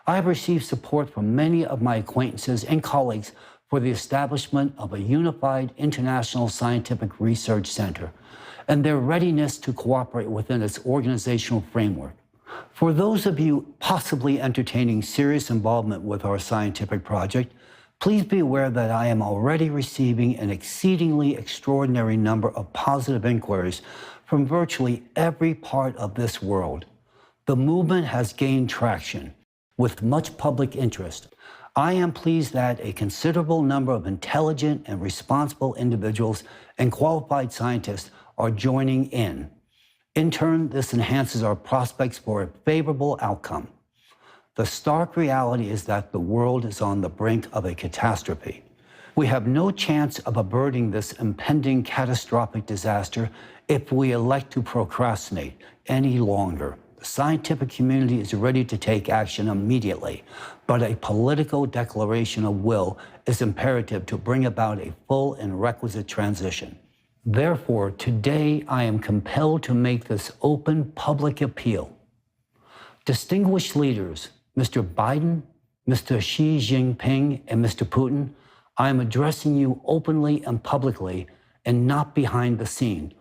I have received support from many of my acquaintances and colleagues for the establishment of a unified international scientific research center and their readiness to cooperate within its organizational framework. For those of you possibly entertaining serious involvement with our scientific project, please be aware that I am already receiving an exceedingly extraordinary number of positive inquiries from virtually every part of this world. The movement has gained traction with much public interest. I am pleased that a considerable number of intelligent and responsible individuals and qualified scientists are joining in. In turn, this enhances our prospects for a favorable outcome. The stark reality is that the world is on the brink of a catastrophe. We have no chance of averting this impending catastrophic disaster if we elect to procrastinate any longer. The scientific community is ready to take action immediately, but a political declaration of will is imperative to bring about a full and requisite transition. Therefore, today I am compelled to make this open public appeal. Distinguished leaders, Mr. Biden, Mr. Xi Jinping, and Mr. Putin, I am addressing you openly and publicly and not behind the scene,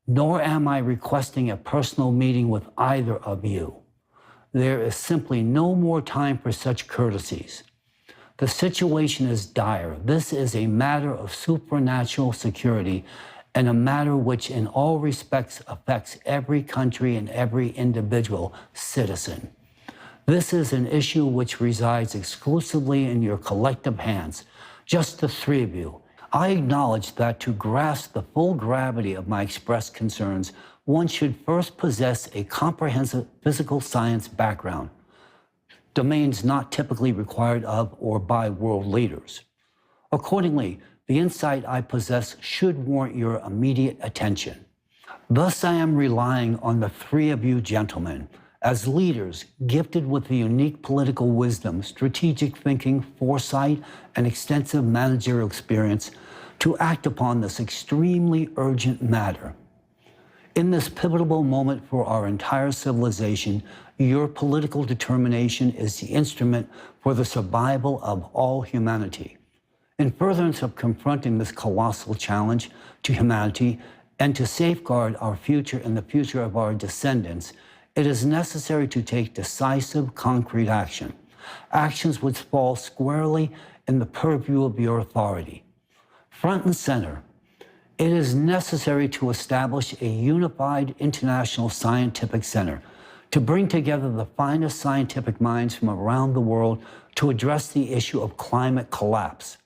nor am I requesting a personal meeting with either of you. There is simply no more time for such courtesies. The situation is dire. This is a matter of supernatural security and a matter which in all respects affects every country and every individual citizen. This is an issue which resides exclusively in your collective hands, just the three of you. I acknowledge that to grasp the full gravity of my expressed concerns, one should first possess a comprehensive physical science background, domains not typically required of or by world leaders. Accordingly, the insight I possess should warrant your immediate attention. Thus, I am relying on the three of you gentlemen, as leaders gifted with the unique political wisdom, strategic thinking, foresight, and extensive managerial experience to act upon this extremely urgent matter. In this pivotal moment for our entire civilization, your political determination is the instrument for the survival of all humanity. In furtherance of confronting this colossal challenge to humanity and to safeguard our future and the future of our descendants, it is necessary to take decisive, concrete action, actions which fall squarely in the purview of your authority. Front and center, it is necessary to establish a unified international scientific center to bring together the finest scientific minds from around the world to address the issue of climate collapse.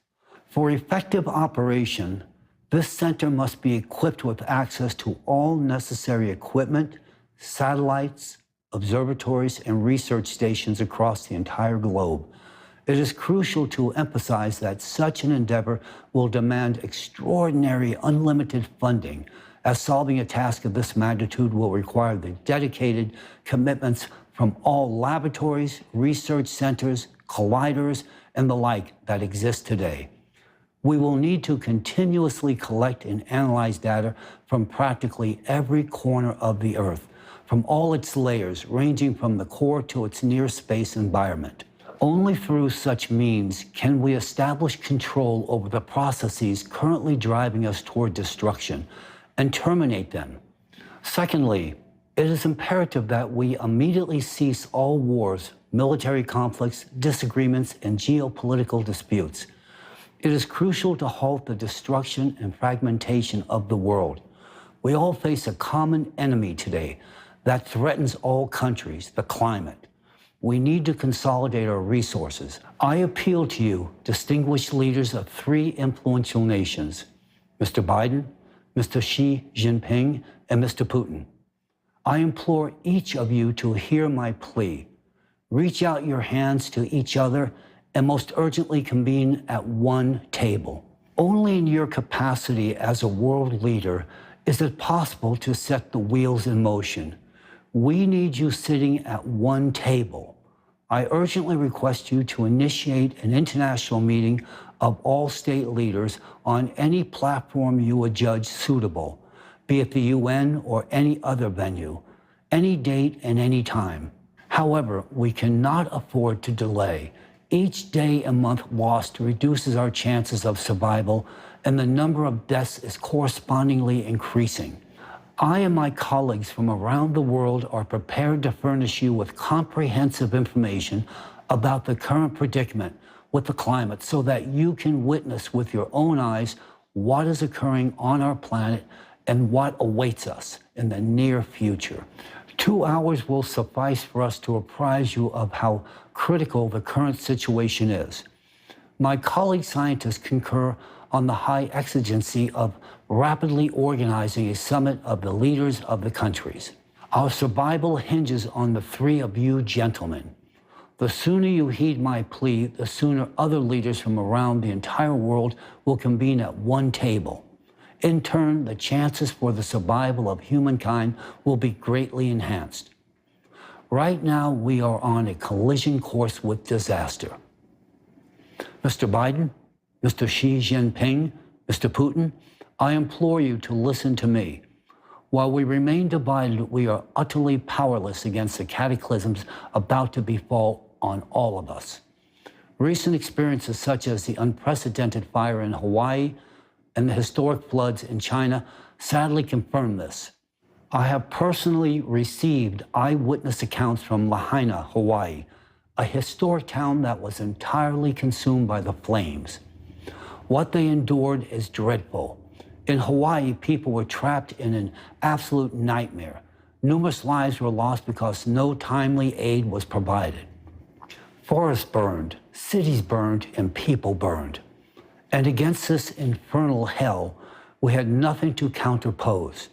For effective operation, this center must be equipped with access to all necessary equipment, satellites, observatories, and research stations across the entire globe. It is crucial to emphasize that such an endeavor will demand extraordinary, unlimited funding, as solving a task of this magnitude will require the dedicated commitments from all laboratories, research centers, colliders, and the like that exist today. We will need to continuously collect and analyze data from practically every corner of the Earth, from all its layers, ranging from the core to its near space environment. Only through such means can we establish control over the processes currently driving us toward destruction and terminate them. Secondly, it is imperative that we immediately cease all wars, military conflicts, disagreements, and geopolitical disputes. It is crucial to halt the destruction and fragmentation of the world. We all face a common enemy today, that threatens all countries, the climate. We need to consolidate our resources. I appeal to you, distinguished leaders of three influential nations, Mr. Biden, Mr. Xi Jinping, and Mr. Putin. I implore each of you to hear my plea. Reach out your hands to each other and most urgently convene at one table. Only in your capacity as a world leader is it possible to set the wheels in motion. We need you sitting at one table. I urgently request you to initiate an international meeting of all state leaders on any platform you would judge suitable, be it the UN or any other venue, any date and any time. However, we cannot afford to delay. Each day and month lost reduces our chances of survival, and the number of deaths is correspondingly increasing. I and my colleagues from around the world are prepared to furnish you with comprehensive information about the current predicament with the climate so that you can witness with your own eyes what is occurring on our planet and what awaits us in the near future. 2 hours will suffice for us to apprise you of how critical the current situation is. My colleague scientists concur on the high exigency of rapidly organizing a summit of the leaders of the countries. Our survival hinges on the three of you gentlemen. The sooner you heed my plea, the sooner other leaders from around the entire world will convene at one table. In turn, the chances for the survival of humankind will be greatly enhanced. Right now, we are on a collision course with disaster. Mr. Biden, Mr. Xi Jinping, Mr. Putin, I implore you to listen to me. While we remain divided, we are utterly powerless against the cataclysms about to befall on all of us. Recent experiences such as the unprecedented fire in Hawaii and the historic floods in China sadly confirm this. I have personally received eyewitness accounts from Lahaina, Hawaii, a historic town that was entirely consumed by the flames. What they endured is dreadful. In Hawaii, people were trapped in an absolute nightmare. Numerous lives were lost because no timely aid was provided. Forests burned, cities burned, and people burned. And against this infernal hell, we had nothing to counterpose.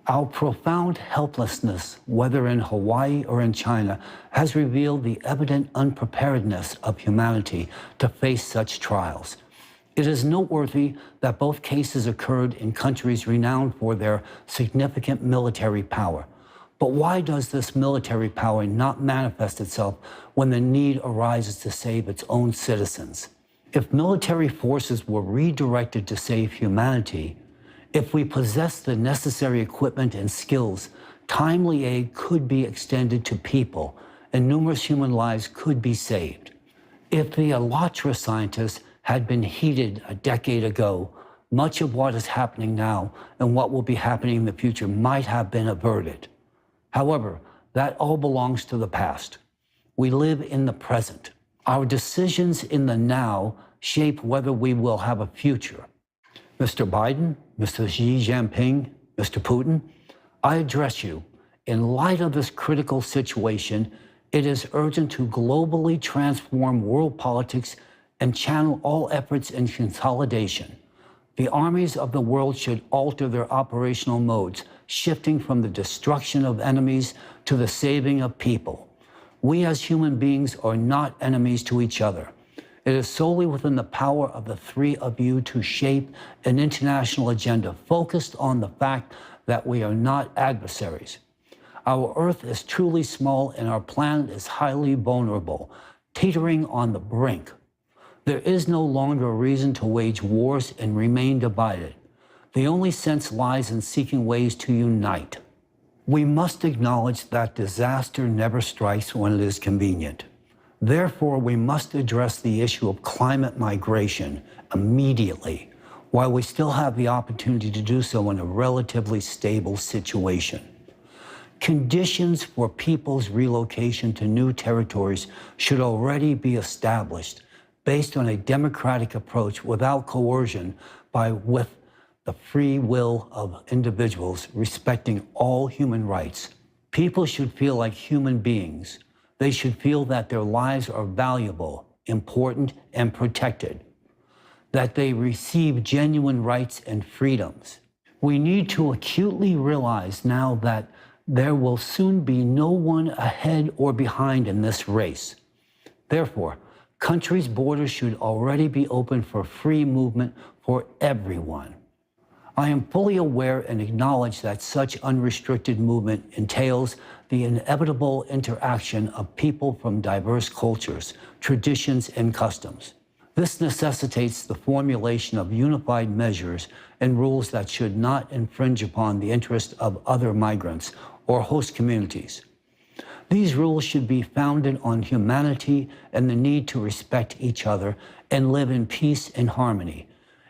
Our profound helplessness, whether in Hawaii or in China, has revealed the evident unpreparedness of humanity to face such trials. It is noteworthy that both cases occurred in countries renowned for their significant military power. But why does this military power not manifest itself when the need arises to save its own citizens? If military forces were redirected to save humanity, if we possess the necessary equipment and skills, timely aid could be extended to people and numerous human lives could be saved. If the Alatra scientists had been heeded a decade ago, much of what is happening now and what will be happening in the future might have been averted. However, that all belongs to the past. We live in the present. Our decisions in the now shape whether we will have a future. Mr. Biden, Mr. Xi Jinping, Mr. Putin, I address you. In light of this critical situation, it is urgent to globally transform world politics and channel all efforts in consolidation. The armies of the world should alter their operational modes, shifting from the destruction of enemies to the saving of people. We as human beings are not enemies to each other. It is solely within the power of the three of you to shape an international agenda focused on the fact that we are not adversaries. Our Earth is truly small and our planet is highly vulnerable, teetering on the brink. There is no longer a reason to wage wars and remain divided. The only sense lies in seeking ways to unite. We must acknowledge that disaster never strikes when it is convenient. Therefore, we must address the issue of climate migration immediately, while we still have the opportunity to do so in a relatively stable situation. Conditions for people's relocation to new territories should already be established based on a democratic approach without coercion with the free will of individuals respecting all human rights. People should feel like human beings. They should feel that their lives are valuable, important, and protected, that they receive genuine rights and freedoms. We need to acutely realize now that there will soon be no one ahead or behind in this race. Therefore, countries' borders should already be open for free movement for everyone. I am fully aware and acknowledge that such unrestricted movement entails the inevitable interaction of people from diverse cultures, traditions, and customs. This necessitates the formulation of unified measures and rules that should not infringe upon the interests of other migrants or host communities. These rules should be founded on humanity and the need to respect each other and live in peace and harmony.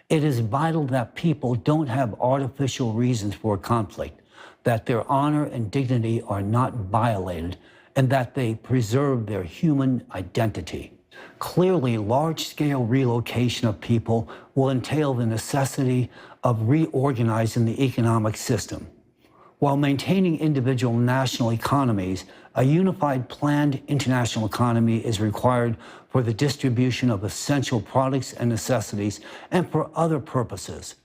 It is vital that people don't have artificial reasons for conflict, that their honor and dignity are not violated, and that they preserve their human identity. Clearly, large-scale relocation of people will entail the necessity of reorganizing the economic system. While maintaining individual national economies, a unified planned international economy is required for the distribution of essential products and necessities and for other purposes.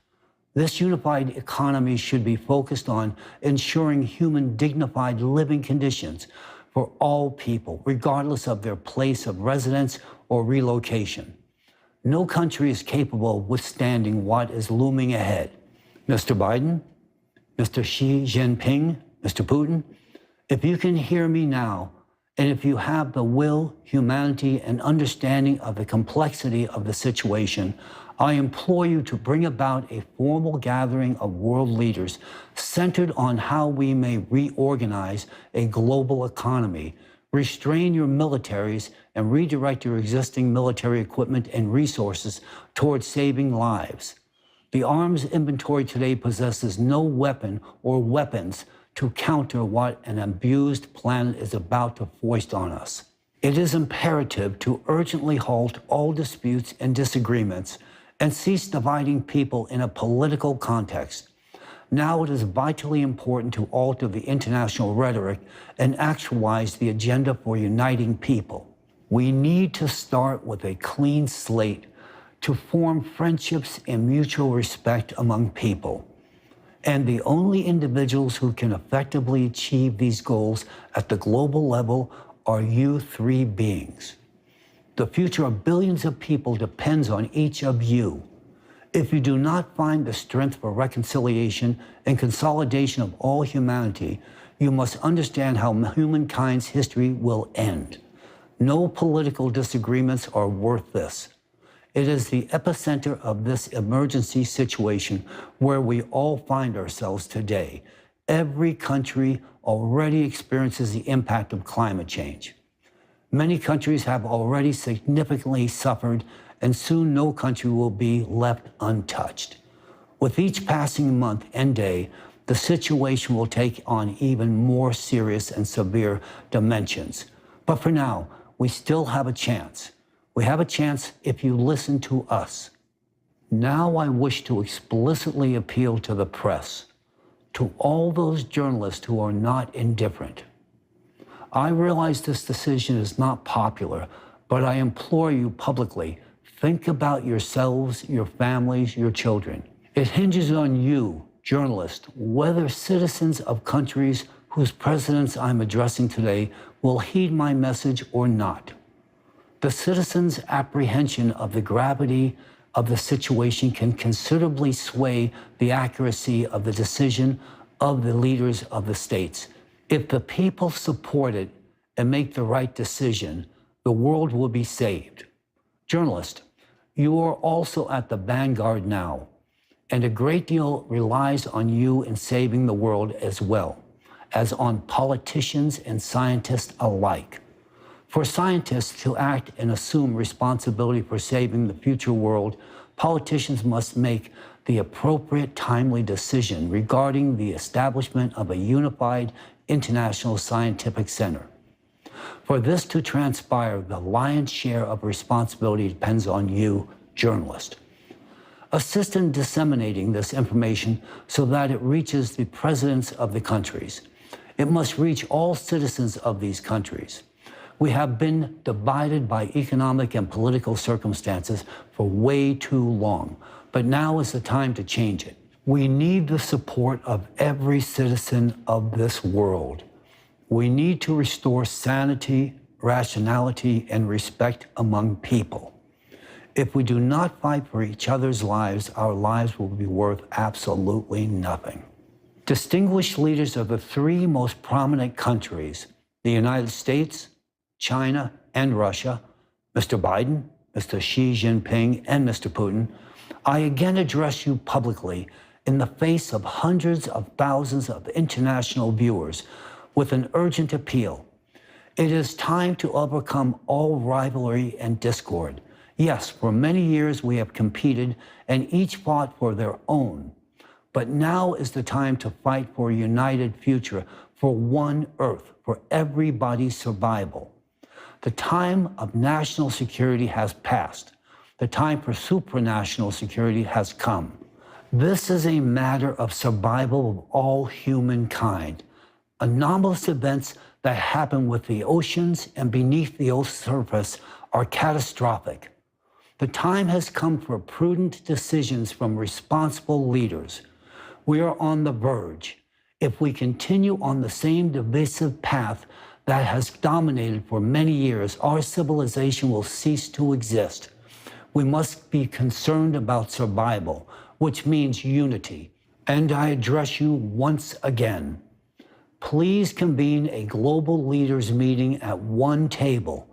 This unified economy should be focused on ensuring human dignified living conditions for all people, regardless of their place of residence or relocation. No country is capable of withstanding what is looming ahead. Mr. Biden, Mr. Xi Jinping, Mr. Putin, if you can hear me now, and if you have the will, humanity, and understanding of the complexity of the situation, I implore you to bring about a formal gathering of world leaders centered on how we may reorganize a global economy, restrain your militaries, and redirect your existing military equipment and resources towards saving lives. The arms inventory today possesses no weapon or weapons to counter what an abused planet is about to foist on us. It is imperative to urgently halt all disputes and disagreements and cease dividing people in a political context. Now it is vitally important to alter the international rhetoric and actualize the agenda for uniting people. We need to start with a clean slate to form friendships and mutual respect among people. And the only individuals who can effectively achieve these goals at the global level are you three beings. The future of billions of people depends on each of you. If you do not find the strength for reconciliation and consolidation of all humanity, you must understand how humankind's history will end. No political disagreements are worth this. It is the epicenter of this emergency situation where we all find ourselves today. Every country already experiences the impact of climate change. Many countries have already significantly suffered, and soon no country will be left untouched. With each passing month and day, the situation will take on even more serious and severe dimensions. But for now, we still have a chance. We have a chance if you listen to us. Now I wish to explicitly appeal to the press, to all those journalists who are not indifferent. I realize this decision is not popular, but I implore you publicly, think about yourselves, your families, your children. It hinges on you, journalists, whether citizens of countries whose presidents I'm addressing today will heed my message or not. The citizens' apprehension of the gravity of the situation can considerably sway the accuracy of the decision of the leaders of the states. If the people support it and make the right decision, the world will be saved. Journalists, you are also at the vanguard now, and a great deal relies on you in saving the world as well as on politicians and scientists alike. For scientists to act and assume responsibility for saving the future world, politicians must make the appropriate timely decision regarding the establishment of a unified international scientific center. For this to transpire, the lion's share of responsibility depends on you, journalists. Assist in disseminating this information so that it reaches the presidents of the countries. It must reach all citizens of these countries. We have been divided by economic and political circumstances for way too long, but now is the time to change it. We need the support of every citizen of this world. We need to restore sanity, rationality, and respect among people. If we do not fight for each other's lives, our lives will be worth absolutely nothing. Distinguished leaders of the three most prominent countries, the United States, China, and Russia, Mr. Biden, Mr. Xi Jinping, and Mr. Putin, I again address you publicly in the face of hundreds of thousands of international viewers with an urgent appeal. It is time to overcome all rivalry and discord. Yes, for many years we have competed and each fought for their own. But now is the time to fight for a united future, for one Earth, for everybody's survival. The time of national security has passed. The time for supranational security has come. This is a matter of survival of all humankind. Anomalous events that happen with the oceans and beneath the Earth's surface are catastrophic. The time has come for prudent decisions from responsible leaders. We are on the verge. If we continue on the same divisive path that has dominated for many years, our civilization will cease to exist. We must be concerned about survival, which means unity. And I address you once again. Please convene a global leaders meeting at one table,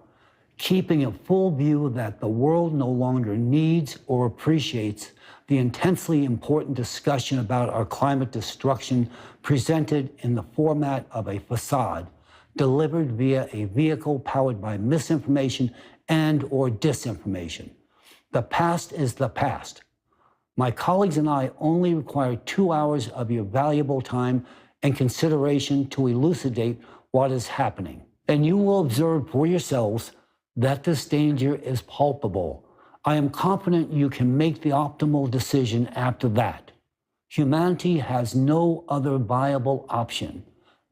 keeping a full view that the world no longer needs or appreciates the intensely important discussion about our climate destruction presented in the format of a facade, delivered via a vehicle powered by misinformation and/or disinformation. The past is the past. My colleagues and I only require 2 hours of your valuable time and consideration to elucidate what is happening. And you will observe for yourselves that this danger is palpable. I am confident you can make the optimal decision after that. Humanity has no other viable option.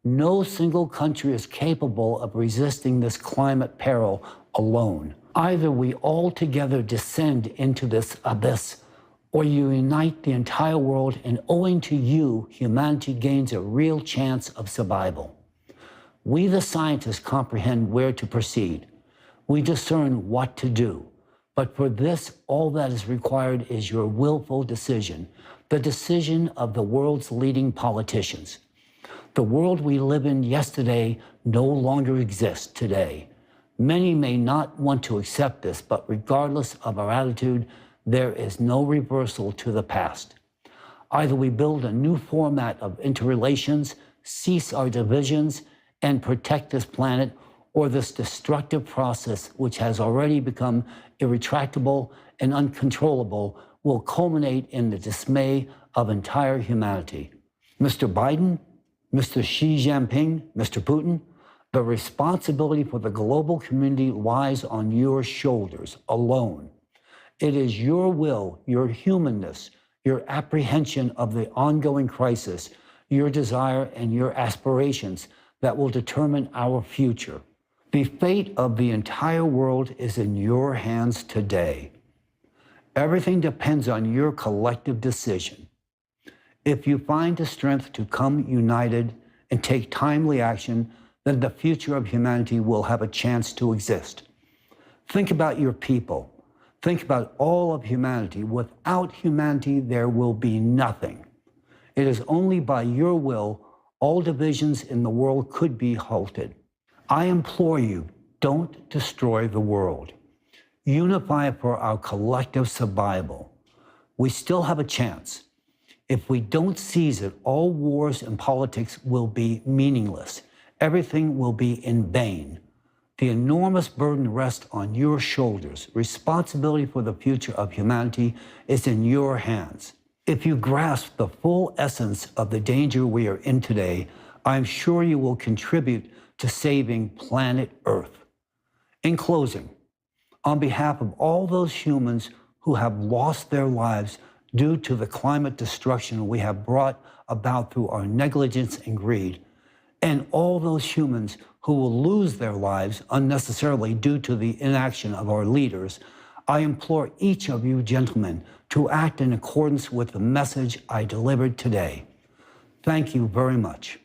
No single country is capable of resisting this climate peril alone. Either we all together descend into this abyss, or you unite the entire world, and owing to you, humanity gains a real chance of survival. We, the scientists, comprehend where to proceed. We discern what to do. But for this, all that is required is your willful decision, the decision of the world's leading politicians. The world we live in yesterday no longer exists today. Many may not want to accept this, but regardless of our attitude, there is no reversal to the past. Either we build a new format of interrelations, cease our divisions, and protect this planet, or this destructive process, which has already become irretractable and uncontrollable, will culminate in the dismay of entire humanity. Mr. Biden, Mr. Xi Jinping, Mr. Putin, the responsibility for the global community lies on your shoulders alone. It is your will, your humanness, your apprehension of the ongoing crisis, your desire and your aspirations that will determine our future. The fate of the entire world is in your hands today. Everything depends on your collective decision. If you find the strength to come united and take timely action, then the future of humanity will have a chance to exist. Think about your people. Think about all of humanity. Without humanity, there will be nothing. It is only by your will all divisions in the world could be halted. I implore you, don't destroy the world. Unify for our collective survival. We still have a chance. If we don't seize it, all wars and politics will be meaningless. Everything will be in vain. The enormous burden rests on your shoulders. Responsibility for the future of humanity is in your hands. If you grasp the full essence of the danger we are in today, I'm sure you will contribute to saving planet Earth. In closing, on behalf of all those humans who have lost their lives due to the climate destruction we have brought about through our negligence and greed, and all those humans who will lose their lives unnecessarily due to the inaction of our leaders, I implore each of you gentlemen to act in accordance with the message I delivered today. Thank you very much.